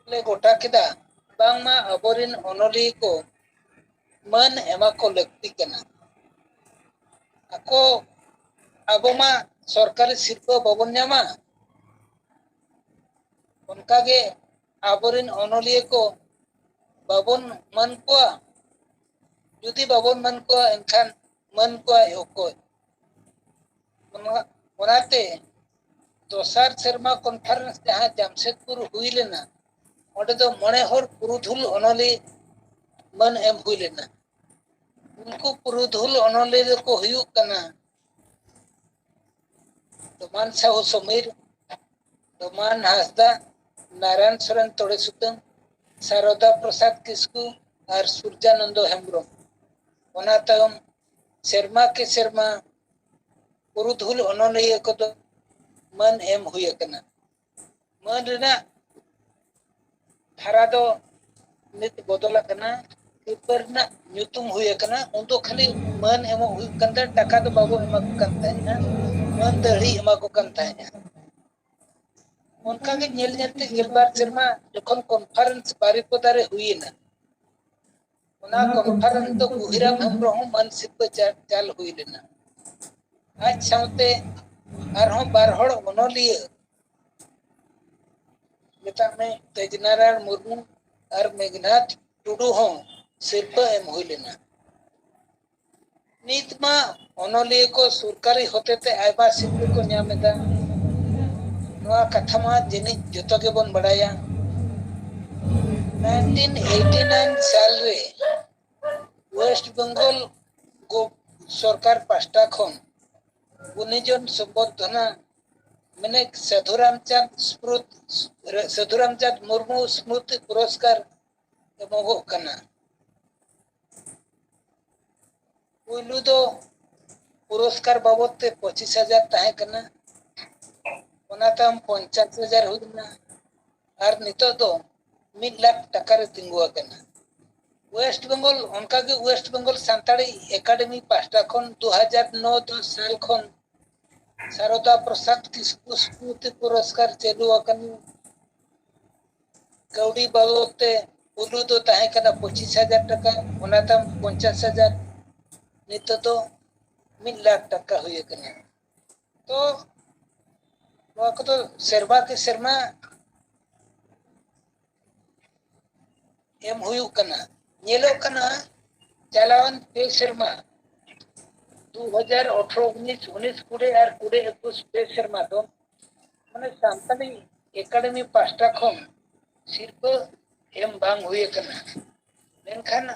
ले गोटा केदा बांगमा अबोरिन ओनोली को मन एमा को लगती कना ako abo ma सरकारी शिल्प बाबन ᱧᱟᱢᱟ उनकागे आबोरिन ओनोलिया को बाबन मन को जुदी बाबन मन को एनखान मन को ओको ओनाते दोसार सेरमा कॉन्फ्रेंस जहां जमशेदपुर हुई लेना ओडे दो मणे हर पुरुधुल ओनोली मन एम हुई लेना उनको पुरुधुल ओनोली को हुई कना डोमान साहू समीर डोमान हासदा नारायण सोरेन तोड़े सुतम सारदा प्रसाद किस्कू और सूर्यानंद हेम्ब्रम ओना तायम सेरमा के सेरमा पुरुधुल ओनोलिया को दो मन एम हुई कना मन रेना धारा दो नित बदला कना पेपर ना ᱧᱩᱛᱩᱢ हुई कना उन दो खाली मन एमो हुई कंदा टाका दो बाबू एमा को कंता है मन दड़ी एमा को कंता है उनका के नेल नेते गिलबार शर्मा जखन कॉन्फ्रेंस बारिपदारे हुई ना उना कॉन्फ्रेंस दो गुहिराम हेम्ब्रम मन सिप चाल हुई लेना आज सामते आरहों बारहड़ ओनोलिया मेता में तेजनारायण मुर्मू और मेघनाथ टुडू हों सिर्फ एम हुई लेना नित मा ओनोलिया को सरकारी होते ते आयबा सिर्फ को न्यामेदा नवा कथा मा जिनि जतो के बन बड़ाया 1989 साल रे वेस्ट बंगाल को सरकार पास्टा खन 19 जन संबोधना मैंने साधुरामचंद मुर्मू स्मृति पुरस्कार एमोगो कना पुलु दो पुरस्कार बाबत ते 25,000 ताहे कना ओना तम 50,000 हुना और नितो दो 1 लाख टका रे तिंगुआ कना वेस्ट बंगाल उनका के वेस्ट बंगाल सांताड़ी एकेडमी पास्टा खन 2009 साल खन सारदा प्रसाद किस्कू स्मृति पुरस्कार चलू अकन कौड़ी बाबते पुलु दो ताहे कना 25,000 टका ओना तम 50,000 नितो तो 1 लाख टका हुई कना तो नवा को तो सेरवा के सेरमा एम हुई कना नेलो कना चलावन पे सेरमा 2018 19 कुड़े और कुड़े 21 पे सेरमा दो माने सांताली एकेडमी पास्टा खन सिर्फ एम बांग हुई कना मेनखान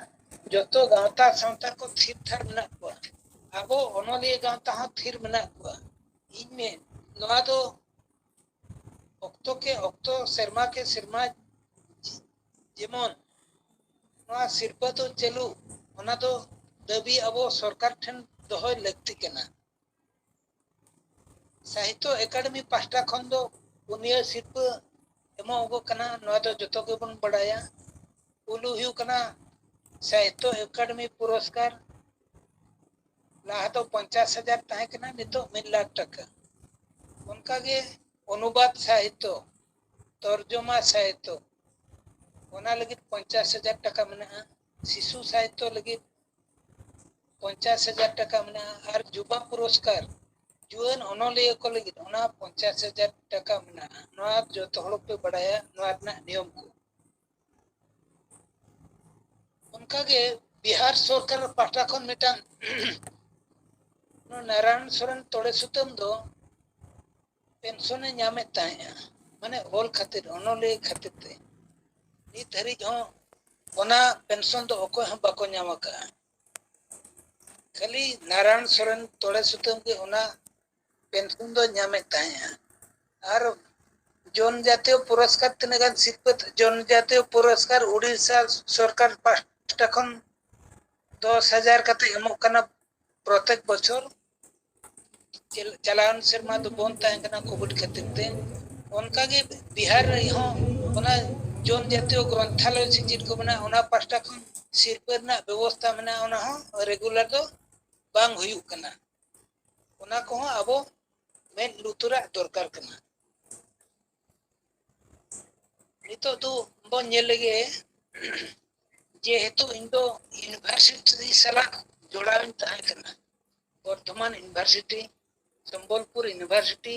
जतो गावता संस्था को थिर थार मना को आबो ओनोलिया गावता हो थिर मना को इन में नवा दो ऑक्टो शर्मा के शर्मा जेमन नवा सिर्फ तो चलू ओना दो दाबी अबो सरकार ठन दोहय लगती केना साहित्य एकेडमी पास्टा खन दो पुनिया सिर्फ एमो ओगो कना नवा दो जतो के बन बड़ाया पुलु हुई कना साहित्य एकेडमी पुरस्कार लाहा तो 50,000 ताहे कना नितो 1 लाख टका उनका के अनुवाद साहित्य तर्जुमा साहित्य ओना लगी 50,000 टका मना शिशु साहित्य लगी 50,000 टका मना और युवा पुरस्कार जुआन ओनोलिया को लगी ओना 50,000 टका मना नवा जो तोहड़ पे बढ़ाया नवा ना नियम को उनका के बिहार सरकार पाटा खन मिटान नारायण सोरेन तोड़े सुतम दो पेंशन ᱧᱟᱢᱮ ताया माने ओल खातिर ओनोलिया खातिर ते नित हरी हो ओना पेंशन दो ओको हम बाको ᱧᱟᱢ का खाली नारायण सोरेन तोड़े सुतम के ओना पेंशन दो ᱧᱟᱢᱮ ताया और जनजातीय पुरस्कार तिनगान सिरपत जनजातीय पुरस्कार उड़ीसा सरकार पास्टा खन 10,000 कते एमो कना प्रत्येक बछर चलान शर्मा तो बोन तांगना कोविड खातिर ते उनका के बिहार रही हो ओना जनजातीय ग्रंथालय सिजिट को बना ओना पास्टा खन सिरपर ना व्यवस्था मना ओना हो रेगुलर दो बांग हुई कना ओना को अबो में लुतुरा दरकार कना नितो तो बन नेल लगे जे हेतु इंदो यूनिवर्सिटी सला जोड़ावन ताहे कना वर्धमान यूनिवर्सिटी संबलपुर यूनिवर्सिटी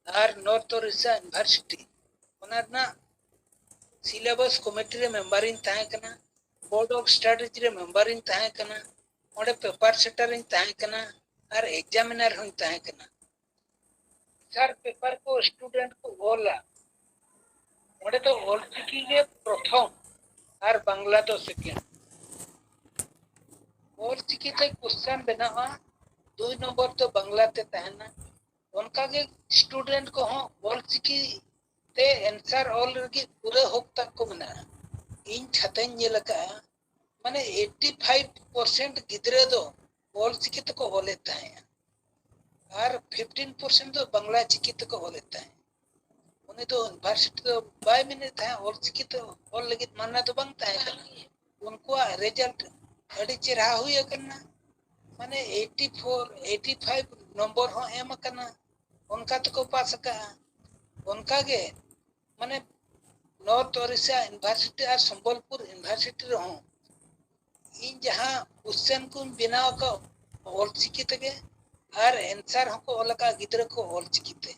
और नॉर्थ ओडिशा यूनिवर्सिटी ᱚᱱᱟ ᱨᱮᱱᱟᱜ सिलेबस कमिटी रे मेंबरिंग ताहे कना बोर्ड ऑफ स्ट्रेटजी रे मेंबरिंग ताहे कना ओडे पेपर सेटरिंग ताहे कना और एग्जामिनर हूं ताहे कना सर पेपर को स्टूडेंट को बोला ओडे तो ऑलचिकी के प्रथम और बांग्ला तो सेकेंड ऑलचिकी ते क्वेश्चन बनावा 2 नंबर तो बांग्ला ते ताहेना उनका के स्टूडेंट को हो ऑलचिकी ते आंसर ऑल लगी पूरे होक तक को मना इन छतन ये लगा माने 85% गिदरे दो ऑल चिकी तक को हो लेता है और 15% तो बांग्ला चिकी तक को हो लेता है उन्हें तो यूनिवर्सिटी तो बाय मिनट है ऑल चिकी तो ऑल लगी मानना तो बनता है उनको रिजल्ट अड़ी चेहरा हुई करना माने 84 85 नंबर हो एम करना उनका तो को पास का उनका के माने नॉर्थ ओडिशा यूनिवर्सिटी और संबलपुर यूनिवर्सिटी रे हूं इन जहां क्वेश्चन को बनाव का ऑलचिकी तके और आंसर हको ओलका गिदरा को ऑलचिकी ते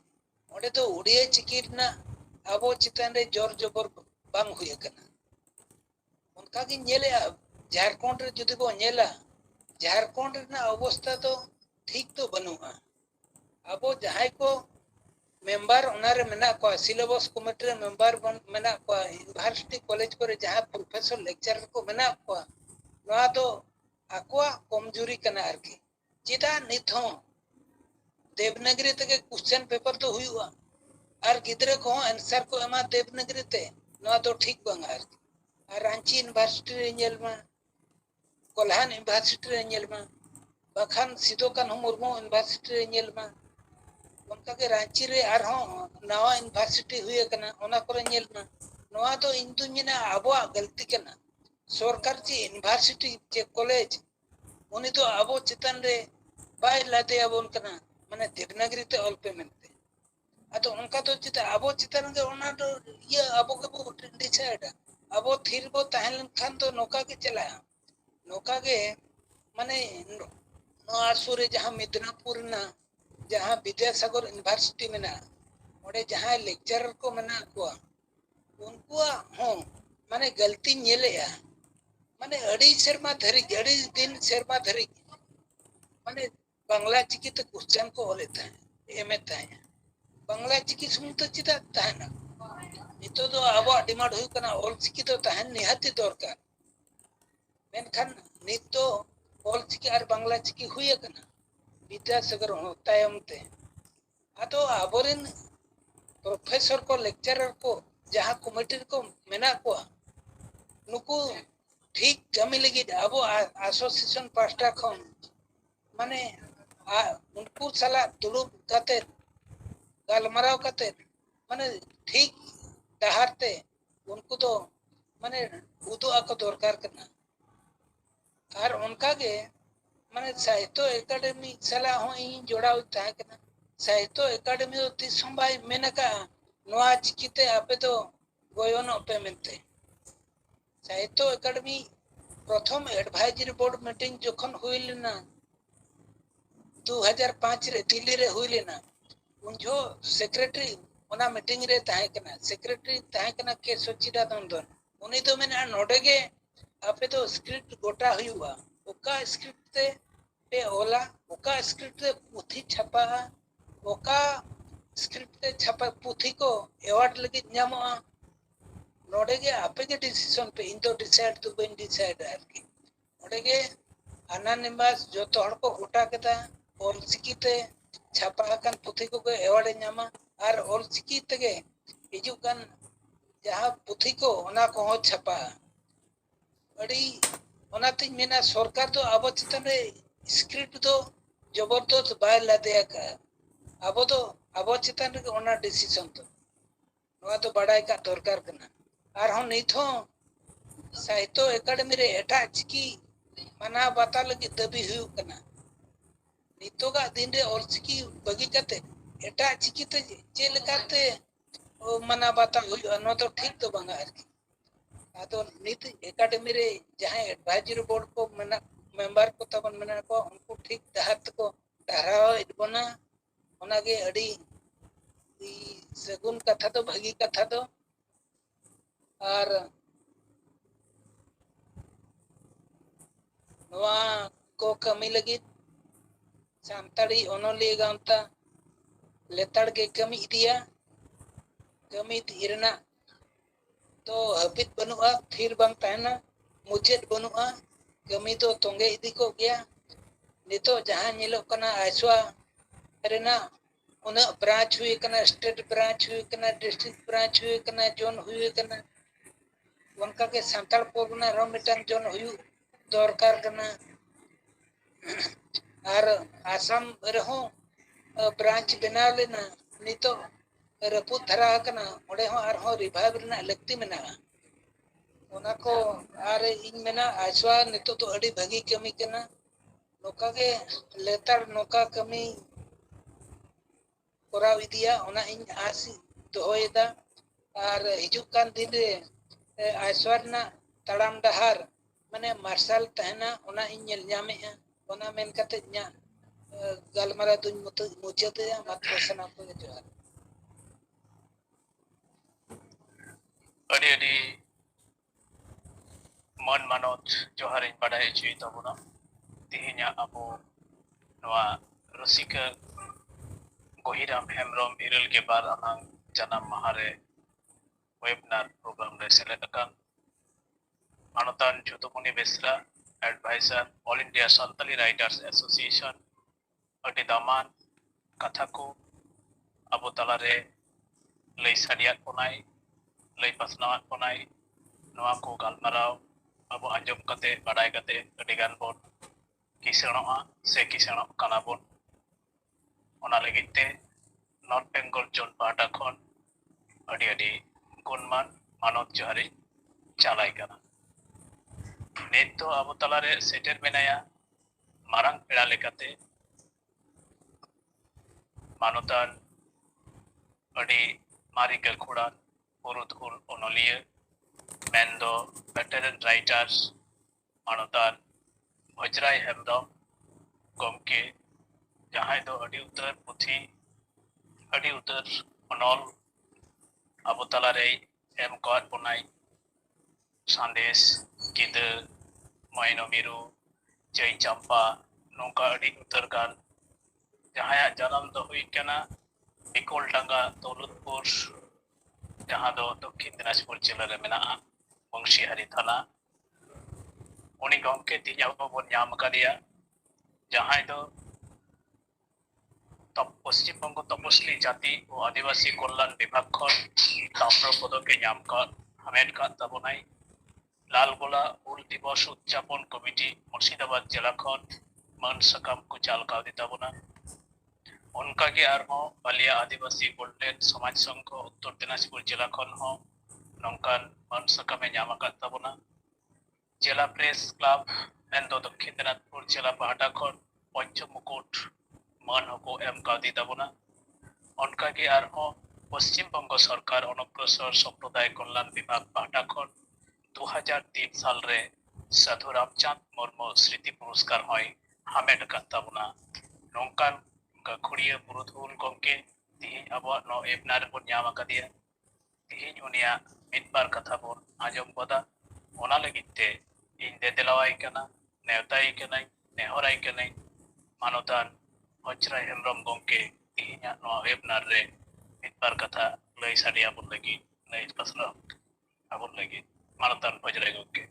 ओडे तो उड़िया चिकी ना अबो चितन रे जोर जबर बांग हुई कना उनका की नेले झारखंड रे जुदी को नेला झारखंड ना अवस्था तो ठीक तो बनुआ अबो जहां को मेंबर उनारे मेना को सिलेबस कमिटी रे मेंबर मेना को यूनिवर्सिटी कॉलेज को जहां प्रोफेसर लेक्चरर को मेना को नवा तो आकोआ कमजोरी कना आरकी चिदा निथो देवनागरी तक क्वेश्चन पेपर तो हुआ और गिदरे को आंसर को एमा देवनागरी ते नवा तो ठीक बांग आरकी और रांची यूनिवर्सिटी रे नेलमा कोल्हान यूनिवर्सिटी रे नेलमा बखान सिदो कान्हू मुर्मू यूनिवर्सिटी रे नेलमा उनका के रांची रे आरहो नवा यूनिवर्सिटी हुए कना ओना करे नेलमा नवा तो इंदु मिना आबो गलती कना सरकार जी यूनिवर्सिटी जे कॉलेज उनी तो आबो चितन रे बाय लाते आबोन कना माने देवनागरी ते ऑल पेमेंट अतो उनका तो चिता आबो चितन के ओना तो ये आबो के बो डिसाइड आबो थिर बो ताहलन खान तो नोका के चला नोका के माने नो आसुरे जहां मिदनापुर ना जहां विद्यासागर यूनिवर्सिटी में ना ओडे जहां लेक्चरर को मना को उनको हो माने गलती नेलेया माने अड़ी शर्मा धरी अड़ी दिन शर्मा धरी माने बांग्ला चिकी तो क्वेश्चन को लेता है एम एता है बांग्ला चिकी सुन तो चिता ताहना नितो तो आबो डिमांड हुई कना ऑल चिकी तो ताहन निहाती दरकार मेनखान नितो ऑल चिकी और बांग्ला चिकी हुई कना विद्यासागर हो तायमते आतो आबोरिन प्रोफेसर को लेक्चरर को जहां कमिटी को मेना को नुकु ठीक कमी लगी आबो एसोसिएशन पास्टा खन माने उनको सला दुलुप कते गालमराव कते माने ठीक डहारते उनको तो माने उदो आको दरकार करना और उनका के माने साहित्य एकेडमी सला हो इन जोड़ाव ताहे कना साहित्य एकेडमी तो तिसंबाई मेनका नोआ चिकिते आपे तो गोयनो पे मेनते साहित्य एकेडमी प्रथम एडवाइजरी बोर्ड मीटिंग जखन हुई लेना 2005 रे दिल्ली रे हुई लेना उनजो सेक्रेटरी ओना मीटिंग रे ताहे कना सेक्रेटरी ताहे कना के सचिदा दंदन उनी तो मेना नोडे के आपे तो स्क्रिप्ट गोटा हुआ ओका स्क्रिप्ट ते पे ओला ओका स्क्रिप्ट ते पुथी छपा ओका स्क्रिप्ट ते छपा पुथी को अवार्ड लगी न्यामो नोडे के आपे के डिसीजन पे इन तो डिसाइड तो बेन डिसाइड है कि नोडे के अनानिमस जो तो हड़ को गोटा केता और सिकीते छपा कन पुथी को अवार्ड न्यामा और और सिकीते के हिजु कन जहां पुथी को ओना को हो छपा अड़ी ओनाते मेना सरकार तो आबो चितन रे स्क्रिप्ट तो जबरदस्त बाय लादे का आबो तो आबो चितन रे ओना डिसीजन तो नवा तो बड़ाई का दरकार कना और हम निथो साहित्य एकेडमी रे एटा चिकी मना बाता लगी दबी हुई कना नितो का दिन रे और चिकी बगी कते एटा चिकी ते जे लकाते ओ मना बाता हुई न तो ठीक तो बंगा आरकी तो नित एकेडमी रे जहां एडवाइजरी बोर्ड को मेना मेंबर को तबन मेना को उनको ठीक दहात को डहराव इदबना ओनागे अड़ी सगुन कथा तो भागी कथा तो और नवा को कमी लगी सानताड़ी ओनोलिया गांवता लेताड़ के कमी इदिया कमी तीरना तो हबित बनुआ फिर बांग तहना मुचेद बनुआ कमी तो तोंगे इदी को गया नितो जहां ᱧᱮᱞᱚᱜ ᱠᱟᱱᱟ आइसवा रेना उन ब्रांच हुई कना स्टेट ब्रांच हुई कना डिस्ट्रिक्ट ब्रांच हुई कना जोन हुई कना उनका के सांताल परगना रो मिटन जोन हुई दरकार कना और आसाम रहो ब्रांच बनाव लेना नितो रपुत धरा कना ओडे हो आर हो रिवाइव रेना लगती मेना ओना को आर इन मेना आइसवा नितो तो अड़ी भागी कमी कना नोका के लेतार नोका कमी कोराव इदिया ओना इन आसी दोहोयदा और हिजुक कान दिन रे आइसवारना तड़ाम डहार माने मार्शल तहना ओना इन ñel ñame'a ओना मेन कते nya galmara दुñ मुचते मात्र सना को जोहार अड़ी अड़ी मन मानोत जोहार इन बाडाय चुई तबना तिहिnya abo नवा रसिका गोहिराम हेमब्रम इरल के बार अनांग जानम महारे वेबिनार प्रोग्राम रे सेलेक्ट अकान मानतान Jutumuni Besra advisor all India Santali writers association अटी दामान कथा को अबो तलारे लई साडियात कोनाय लई पासनावात कोनाय नवा को गालमाराव अबो आंजम कते बाडाय कते अडिगान बोन किसणोआ से किसणो काना बोन ओना लगिते नॉर्थ बेंगल जोन पाटा खन अडी अडी गुणमान मानव जोहारी चालाय कना नेत तो अबो तलारे सेटर मेनाया मारंग पेड़ा लेकाते मानवतान अडी मारी गलखुड़ान पुरुधुल ओनोलिया मेंदो वेटरन राइटर्स मानवतान भजराय हेमब्रम गमके जहां दो अडी उतर पुथी अडी उतर ओनल अबो तलारे एम गॉड बनाई संदेश किद माइनो मिरु जय चंपा नौका अडी उतर गान जहां जन्म दो हुई कना बिकोल डांगा दौलतपुर जहां दो दक्षिण दिनाजपुर जिला रे मेना बंशीहारी थाना उनी गमके तिया बन नाम कदिया जहां दो तब पश्चिम बंग तपस्ली जाति और आदिवासी कल्याण विभाग खन ताम्र पदक के नाम का हमेट का तबनाई लालगोला उल दिवस उद्यापन कमिटी मुर्शिदाबाद जिला खन मन सकम को चाल का दिताबना उनका के आरहो बालिया आदिवासी गोल्डन समाज संघ उत्तर दिनाजपुर जिला खन हो नौकान मन सकमे नाम का तबना जिला प्रेस क्लब एंदो दक्षिण दिनाजपुर जिला पाहटा खन पंचम मुकुट मान को एम का दिताबना उनका के आरहो पश्चिम बंग सरकार अनग्रसर संप्रदाय कल्याण विभाग पाहटा खन 2003 साल रे साधु रामचंद मुर्मू स्मृति पुरस्कार होय हामेट काताबना नौकान गखुड़िया पुरुधुल गमके तिहिं अब नो एबनार बन नाम कदिया तिहिं उनिया मिदबार कथा बन आजम बदा ओना लगिते इन देदेलावाय कना नेवताय कना नेहराय कना मानवतान वज्राय हेमब्रम गमके तिहिं नो एबनार रे मिदबार कथा लई साडिया बन लगी लई पसरा अबन लगी मानवतान वज्राय गमके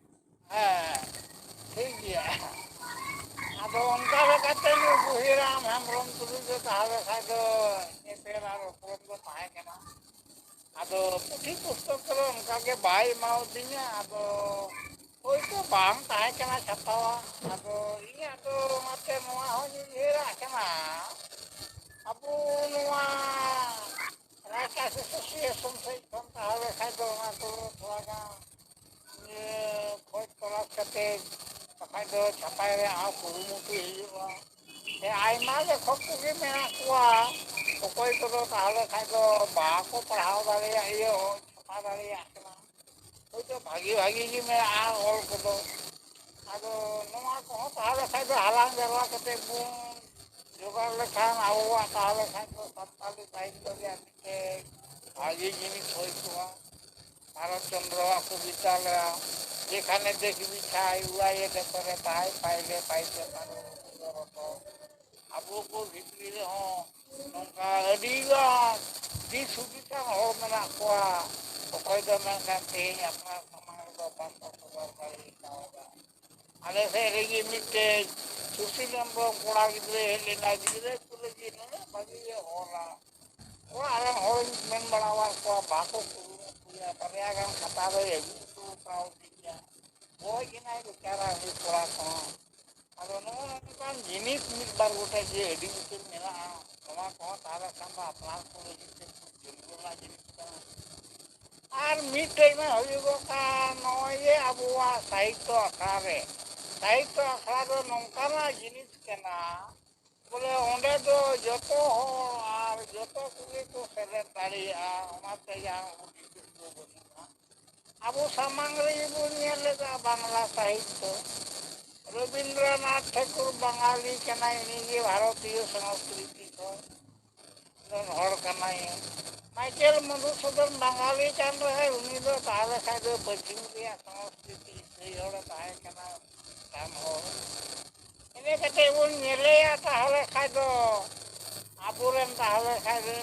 ठीक गया अब उनका कहते हैं गुहिराम हेमब्रम तुलु जो तावे खादो एपेरा रोपम दो ताहे केना आदो पुथी पुस्तक करो उनका के बाई माउ दिnya आदो ओइ तो बांग ताहे केना छपावा आदो इया तो माते नोआ हो निरा केना अबु नोआ राष्ट्र एसोसिएशन से कोन तावे खादो ना तो थोड़ा ये खोज तलाश करते तखाय दो छपाय रे आ कुरुमुटु हिजुआ ए आइमा लेखक के मेना कुआ ओकोय तो ताहले खाय दो बा को पढ़ाव दाड़िया इयो छपा दाड़िया केना ओइ तो भागी भागी जी में आ और को दो आदो नोआ को ताहले खाय दो हालांग जरवा कते बुन जोगाड़ लेखान आबोवाग ताहले खान तो सानताली साहित्य रैया मिदटे भागी जिनिस होय कोआ भारत चंद्र कविता लेया जेखाने देख बिछाय उड़ाए देखरे ताय पाइले पाइते पारो रतो आबो को भितरी रे हो नोंका अडिगान दिस हुदिसान हर मेना कोआ अकय दो मेनखान तेहेñ अपना समाज दो बांको सदर दाड़ी कावदा आले से रेगी मिदटे सुशील हेम्ब्रम कोड़ा गिद्रे हेलेना गिद्रे कुले जी नने भागी होला ᱚᱲᱟᱜ ᱨᱮᱱ ᱦᱚᱲ ᱢᱮᱱ ᱵᱟᱲᱟᱣᱟᱫ ᱠᱚᱣᱟ ᱵᱟᱠᱚ ᱠᱩᱨᱩᱢᱩᱴᱩᱭᱟ ᱵᱟᱨᱭᱟ ᱜᱟᱱ ᱠᱷᱟᱛᱟ ᱫᱚᱭ ᱟᱹᱜᱩ ᱦᱚᱴᱚ ᱠᱟᱣᱫᱤᱧᱟ ᱜᱚᱡ ᱮᱱᱟᱭ ᱵᱮᱪᱟᱨᱟ ᱩᱱᱤ ᱠᱚᱲᱟ ᱠᱚᱦᱚᱸ ᱟᱫᱚ ᱱᱚᱜᱼᱚ ᱱᱚᱝᱠᱟᱱ ᱡᱤᱱᱤᱥ ᱢᱤᱫ ᱵᱟᱨ ᱜᱚᱴᱮᱡ ᱡᱮ ᱟᱹᱰᱤ ᱩᱛᱟᱹᱨ ᱢᱮᱱᱟᱜᱼᱟ ᱱᱚᱣᱟ ᱠᱚᱦᱚᱸ ᱛᱟᱦᱚᱞᱮ ᱠᱷᱟᱱ ᱫᱚ ᱟᱯᱱᱟᱨ ᱠᱚ ᱞᱟᱹᱜᱤᱫ ᱛᱮ ᱡᱟᱹᱨᱩᱲᱟᱱᱟᱜ ᱡᱤᱱᱤᱥ ᱠᱟᱱᱟ ᱟᱨ ᱢᱤᱫᱴᱮᱡ ᱢᱟ ᱦᱩᱭᱩᱜᱚᱜ ᱠᱟᱱ ᱱᱚᱜᱼᱚᱭ ᱡᱮ ᱟᱵᱚᱣᱟᱜ ᱥᱟᱦᱤᱛᱛᱚ ᱟᱠᱷᱲᱟ ᱨᱮ ᱥᱟᱦᱤᱛᱛᱚ ᱟᱠᱷᱲᱟ ᱫᱚ ᱱᱚᱝᱠᱟᱱᱟᱜ ᱡᱤᱱᱤᱥ ᱠᱟᱱᱟ बोले ओंडे दो जतो हो और जतो कुगे को सेलेक्ट दाड़िया ओनाते जहां उदिस दो बनुआ अब सामांग रे बन नेलेदा बांग्ला साहित्य रविंद्रनाथ ठाकुर बंगाली कनाय निगे भारतीय संस्कृति को don hor kanay Michael Madhusudan Bengali कान रहे उनी दो ताले खाय दो पश्चिम रिया संस्कृति सही हड़ ताहे कना काम हो ᱤᱱᱟᱹ ᱠᱟᱛᱮ ᱵᱚᱱ ᱧᱮᱞᱮᱭᱟ ᱛᱟᱦᱚᱞᱮ ᱠᱷᱟᱡ ᱫᱚ ᱟᱵᱚᱨᱮᱱ ᱛᱟᱦᱚᱞᱮ ᱠᱷᱟᱡ ᱫᱚ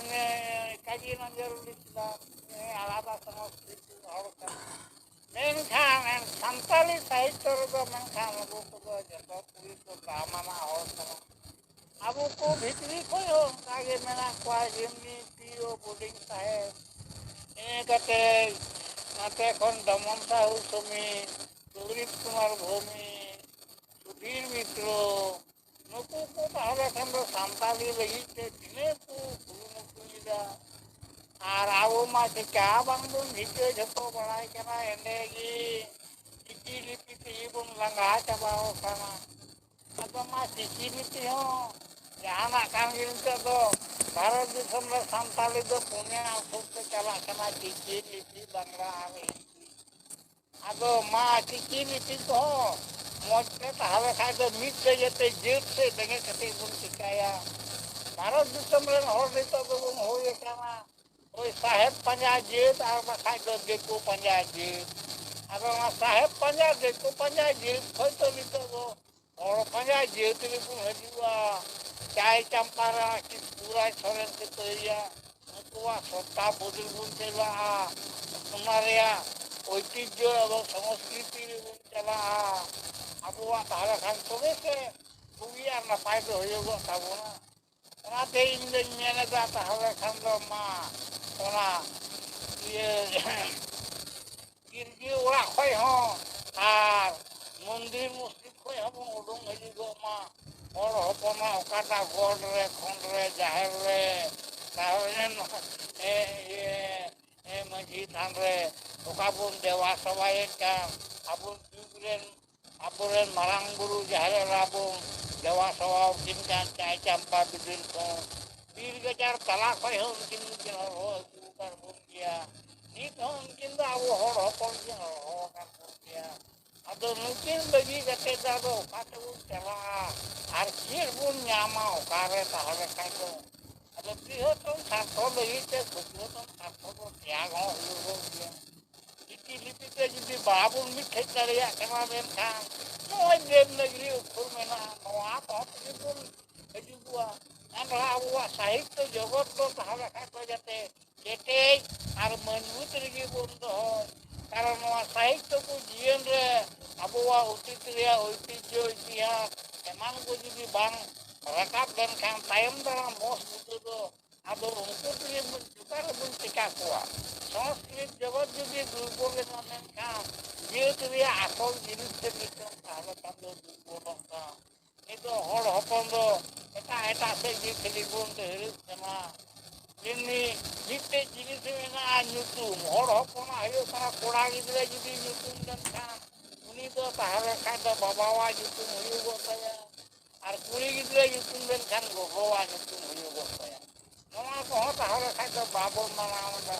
ᱠᱟᱡᱤ ᱱᱚᱡᱚᱨ ᱞᱮᱠᱟ ᱟᱞᱟᱫᱟ ᱥᱚᱝᱥᱠᱨᱤᱛᱤ ᱦᱚᱲ ᱠᱟᱱᱟ ᱢᱮᱱᱠᱷᱟᱱ ᱥᱟᱱᱛᱟᱲᱤ ᱥᱟᱦᱤᱛᱛᱚ ᱨᱮᱫᱚ ᱢᱮᱱᱠᱷᱟᱱ ᱟᱵᱚ ᱠᱚᱫᱚ ᱡᱚᱛᱚ ᱠᱩᱲᱤ ᱠᱚ ᱫᱟᱢᱟᱱᱟᱜ ᱦᱚᱲ ᱠᱟᱱᱟ ᱟᱵᱚ ᱠᱚ ᱵᱷᱤᱛᱨᱤ ᱠᱷᱚᱡ ᱦᱚᱸ ᱚᱱᱠᱟᱜᱮ ᱢᱮᱱᱟᱜ ᱠᱚᱣᱟ ᱡᱮᱢᱱᱤ ᱯᱤ.ᱳ. ᱵᱳᱰᱤᱝ ᱥᱟᱦᱮᱵ ᱤᱱᱟᱹ ᱠᱟᱛᱮ ᱱᱚᱛᱮ ᱠᱷᱚᱱ ᱫᱚᱢᱚᱱ ᱥᱟᱦᱩ ᱥᱚᱢᱤᱛ सुब्रीत कुमार भौमी सुधीर मित्रो नुकु को ताहले खान दो सानताली लगित ते तिने को कुरुमुटुयदा आर आबो मा चिका बांगबोन भिके झतो बड़ाय कना एंडेगी चिकी लिपि ते बोन लंगा चाबाओ कना अदो मा चिकी लिपि हो जहाना कान गिनते दो भारत दिसम रे सानताली दो पुणे आउट से चला कना चिकी लिपि बांग्ला आर आदो मा चिकी लिपि को मोटे ताहले खाय दो मिट से जते जेट से दगे कते बुन चिकाया भारत दिसम रे हर नितो दो बुन होय कना ओय साहेब पंजा जेट आर बखाय दो देखो पंजा जेट आदो मा साहेब पंजा देखो पंजा जेट होय तो नितो दो और पंजा जेट रे बुन हजुआ चाय चंपारा की पूरा छोरे के तोया नुकुआ सत्ता बदल बुन चला सुनारिया ঐতিহ্য এবং সংস্কৃতির চলা আবহাওয়া তাহলে খান তবে সে খুবই আর নাপাই তো হয়ে গো তাবো না ওনাতে ইংরেজ মেনে দা তাহলে খান দো মা ওনা ইয়ে কিরগি ওরা খয় হন আর মন্দির মসজিদ খয় হবন উডুং হয়ে গো মা হর হপনা ওকাটা গড় রে খন্ড রে জাহের রে তাহলে মাঝি থান রে ওকাবন দেওয়া সবাই কাম আবুন যুগরেন আবরেন মারাং গুরু জাহের রাবন দেওয়া সবাই কিনকান চাই চাম্পা বিদিন को बीर गजार तला खय हो उनकिन उनकिन हो उकार बुन गया नित हो उनकिन दा वो हर हपन के हो का बुन गया अदो नुकिन लगी गते दा दो काते उन चला आर खीर बुन ᱧᱟᱢᱟ ओकारे ताहले खाय दो अदो बृहत्तम सार्थो लगी ते बृहत्तम सार्थो को त्याग हो हुयो गया चिकी लिपि ते जुदी बाबुन मिठे दरिया कना मेनखान नोय देवनगरी उखुर मेना नोआ तो बुन हजुआ আমরা আবহাওয়া সাহিত্য জগৎ তো তাহলে খাইতে যাতে কেটেজ আর মজবুত রেগে বন্ধ হয় কারণ নয়া সাহিত্য কো জীবন রে আবহাওয়া অতীত রে ঐতিহ্য ইতিহাস এমান কো যদি বাং রাকাব দেন খান তাইম দ্বারা মস বুঝো দো আদো উনকো দিয়ে বুন চুকার বুন টিকা কোয়া সংস্কৃত জগৎ যদি দুর্বল না মেন খান যেহেত রে আসল জিনিস তে নিতম তাহলে কান্দ দুর্বল না itu hor hopon do eta se gi telefon te hirup sama ini jite jinis mena nyutum hor hopon ayo kana koda gidre judi nyutum dan kan uni do tahale kada babawa nyutum huyu go saya ar kuri gidre nyutum dan kan gogowa nyutum huyu go saya noma ko tahale kada babon manaunda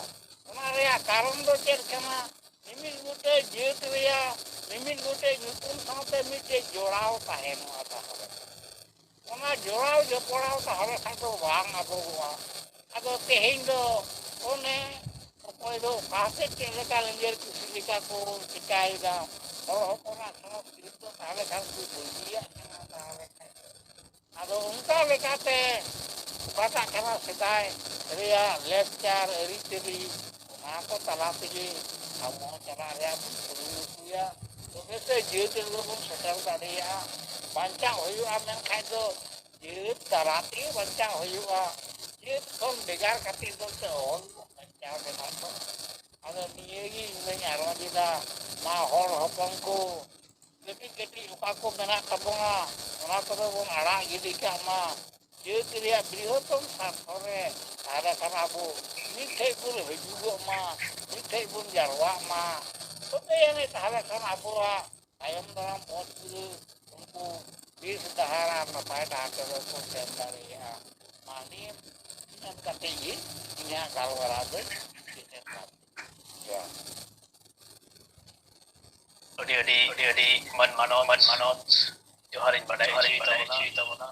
ona rea karon do cher kana निमिल गुटे जेत रिया निमिल गुटे nyutum साथे मिटे जोड़ाव ताहे नोआ ताहले ᱚᱱᱟ ᱡᱚᱲᱟᱣ ᱡᱚᱯᱲᱟᱣ ᱛᱟᱦᱞᱮ ᱠᱷᱟᱱ ᱫᱚ ᱵᱟᱝ ᱟᱵᱚᱜᱚᱜᱼᱟ ᱟᱫᱚ ᱛᱮᱦᱮᱧ ᱫᱚ ᱚᱱᱮ ᱚᱠᱚᱭ ᱫᱚ ᱚᱠᱟ ᱥᱮᱫ ᱪᱮᱫ ᱞᱮᱠᱟ ᱞᱮᱸᱡᱮᱨ ᱠᱩᱥᱤ ᱞᱮᱠᱟ ᱠᱚ ᱪᱤᱠᱟᱹᱭᱮᱫᱟ ᱦᱚᱲ ᱦᱚᱯᱚᱱᱟᱜ ᱥᱚᱝᱥᱠᱨᱤᱛ ᱫᱚ ᱛᱟᱦᱞᱮ ᱠᱷᱟᱱ ᱠᱚ ᱵᱟᱹᱜᱤᱭᱟᱜ ᱠᱟᱱᱟ ᱛᱟᱦᱞᱮ ᱠᱷᱟᱱ ᱟᱫᱚ ᱚᱱᱠᱟ ᱞᱮᱠᱟᱛᱮ ᱚᱠᱟᱴᱟᱜ ᱠᱟᱱᱟ ᱥᱮᱫᱟᱭ ᱨᱮᱭᱟᱜ ᱞᱮᱠᱪᱟᱨ ᱟᱹᱨᱤᱪᱟᱹᱞᱤ ᱚᱱᱟ ᱠᱚ ᱛᱟᱞᱟ ᱛᱮᱜᱮ ᱟᱵᱚ ᱦᱚᱸ ᱪᱟᱞᱟᱜ ᱨᱮᱭᱟᱜ ᱵᱚᱱ ᱠᱩᱨᱩᱢᱩᱴᱩᱭᱟ ᱛᱚᱵᱮ ᱥᱮ ᱡᱟᱹᱛ ᱨᱮᱫᱚ ᱵᱚᱱ ᱥᱮᱴᱮᱨ ᱫᱟᱲᱮᱭᱟᱜᱼᱟ ᱵᱟᱧᱪᱟᱣ ᱦᱩᱭᱩᱜᱼᱟ ᱢᱮᱱᱠᱷᱟᱱ ᱫᱚ ᱡᱟᱹᱛ ᱛᱟᱞᱟ ᱛᱮᱜᱮ ᱵᱟᱧᱪᱟᱣ ᱦᱩᱭᱩᱜᱼᱟ ᱡᱟᱹᱛ ᱠᱷᱚᱱ ᱵᱷᱮᱜᱟᱨ ᱠᱟᱛᱮ ᱫᱚ ᱚᱦᱚ ᱵᱟᱧᱪᱟᱣ ᱵᱮᱱᱟ ᱫᱚ ᱟᱫᱚ ᱱᱤᱭᱟᱹᱜᱮ ᱤᱧᱫᱩᱧ ᱟᱨᱚᱡ ᱮᱫᱟ ᱢᱟ ᱦᱚᱲ ᱦᱚᱯᱚᱱ ko ᱠᱟᱹᱴᱤᱡ ᱠᱟᱹᱴᱤᱡ ᱚᱠᱟ ᱠᱚ ᱢᱮᱱᱟᱜ ᱛᱟᱵᱚᱱᱟ ᱚᱱᱟ ᱠᱚᱫᱚ ᱵᱚᱱ ᱟᱲᱟᱜ ᱜᱤᱰᱤ ᱠᱟᱜ ᱢᱟ ᱡᱟᱹᱛ ᱨᱮᱭᱟᱜ ᱵᱨᱤᱦᱚᱛᱛᱚᱢ ᱥᱟᱨᱛᱷᱚ ᱨᱮ ᱛᱟᱦᱞᱮ ᱠᱷᱟᱱ ᱟᱵᱚ ᱢᱤᱫᱴᱷᱮᱡ ᱵᱚᱱ ᱦᱤᱡᱩᱜᱚᱜ ᱢᱟ ᱢᱤᱫᱴᱷᱮᱡ ᱵᱚᱱ ᱡᱟᱨᱣᱟᱜ ᱢᱟ ᱛᱚᱵᱮ ᱟᱹᱱᱤᱡ ᱛᱟᱦᱞᱮ ᱠᱷᱟᱱ ᱟᱵᱚᱣᱟᱜ ᱛᱟᱭᱚᱢ ᱫᱟᱨᱟᱢ ᱯᱚথ ᱯᱩᱨᱟᱹ ᱩᱱᱠᱩ ᱵᱮᱥ ᱰᱟᱦᱟᱨ ᱟᱨ ᱱᱟᱯᱟᱭ ᱰᱟᱦᱟᱨ ᱛᱮᱫᱚ ᱠᱚ ᱥᱮᱱ ᱫᱟᱲᱮᱭᱟᱜᱼᱟ ᱢᱟ ᱱᱤᱭᱟᱹ ᱢᱮᱱ ᱠᱟᱛᱮ ᱜᱮ ᱤᱧᱟᱹᱜ ᱜᱟᱞᱢᱟᱨᱟᱣ ᱫᱚᱧ ᱠᱮᱴᱮᱡ ᱠᱟᱜ ᱡᱚᱦᱟᱨ ᱟᱹᱰᱤ ᱢᱟᱱ ᱢᱟᱱᱚᱛ ᱡᱚᱦᱟᱨᱤᱧ ᱵᱟᱰᱟᱭ ᱦᱚᱪᱚᱭ ᱛᱟᱵᱚᱱᱟ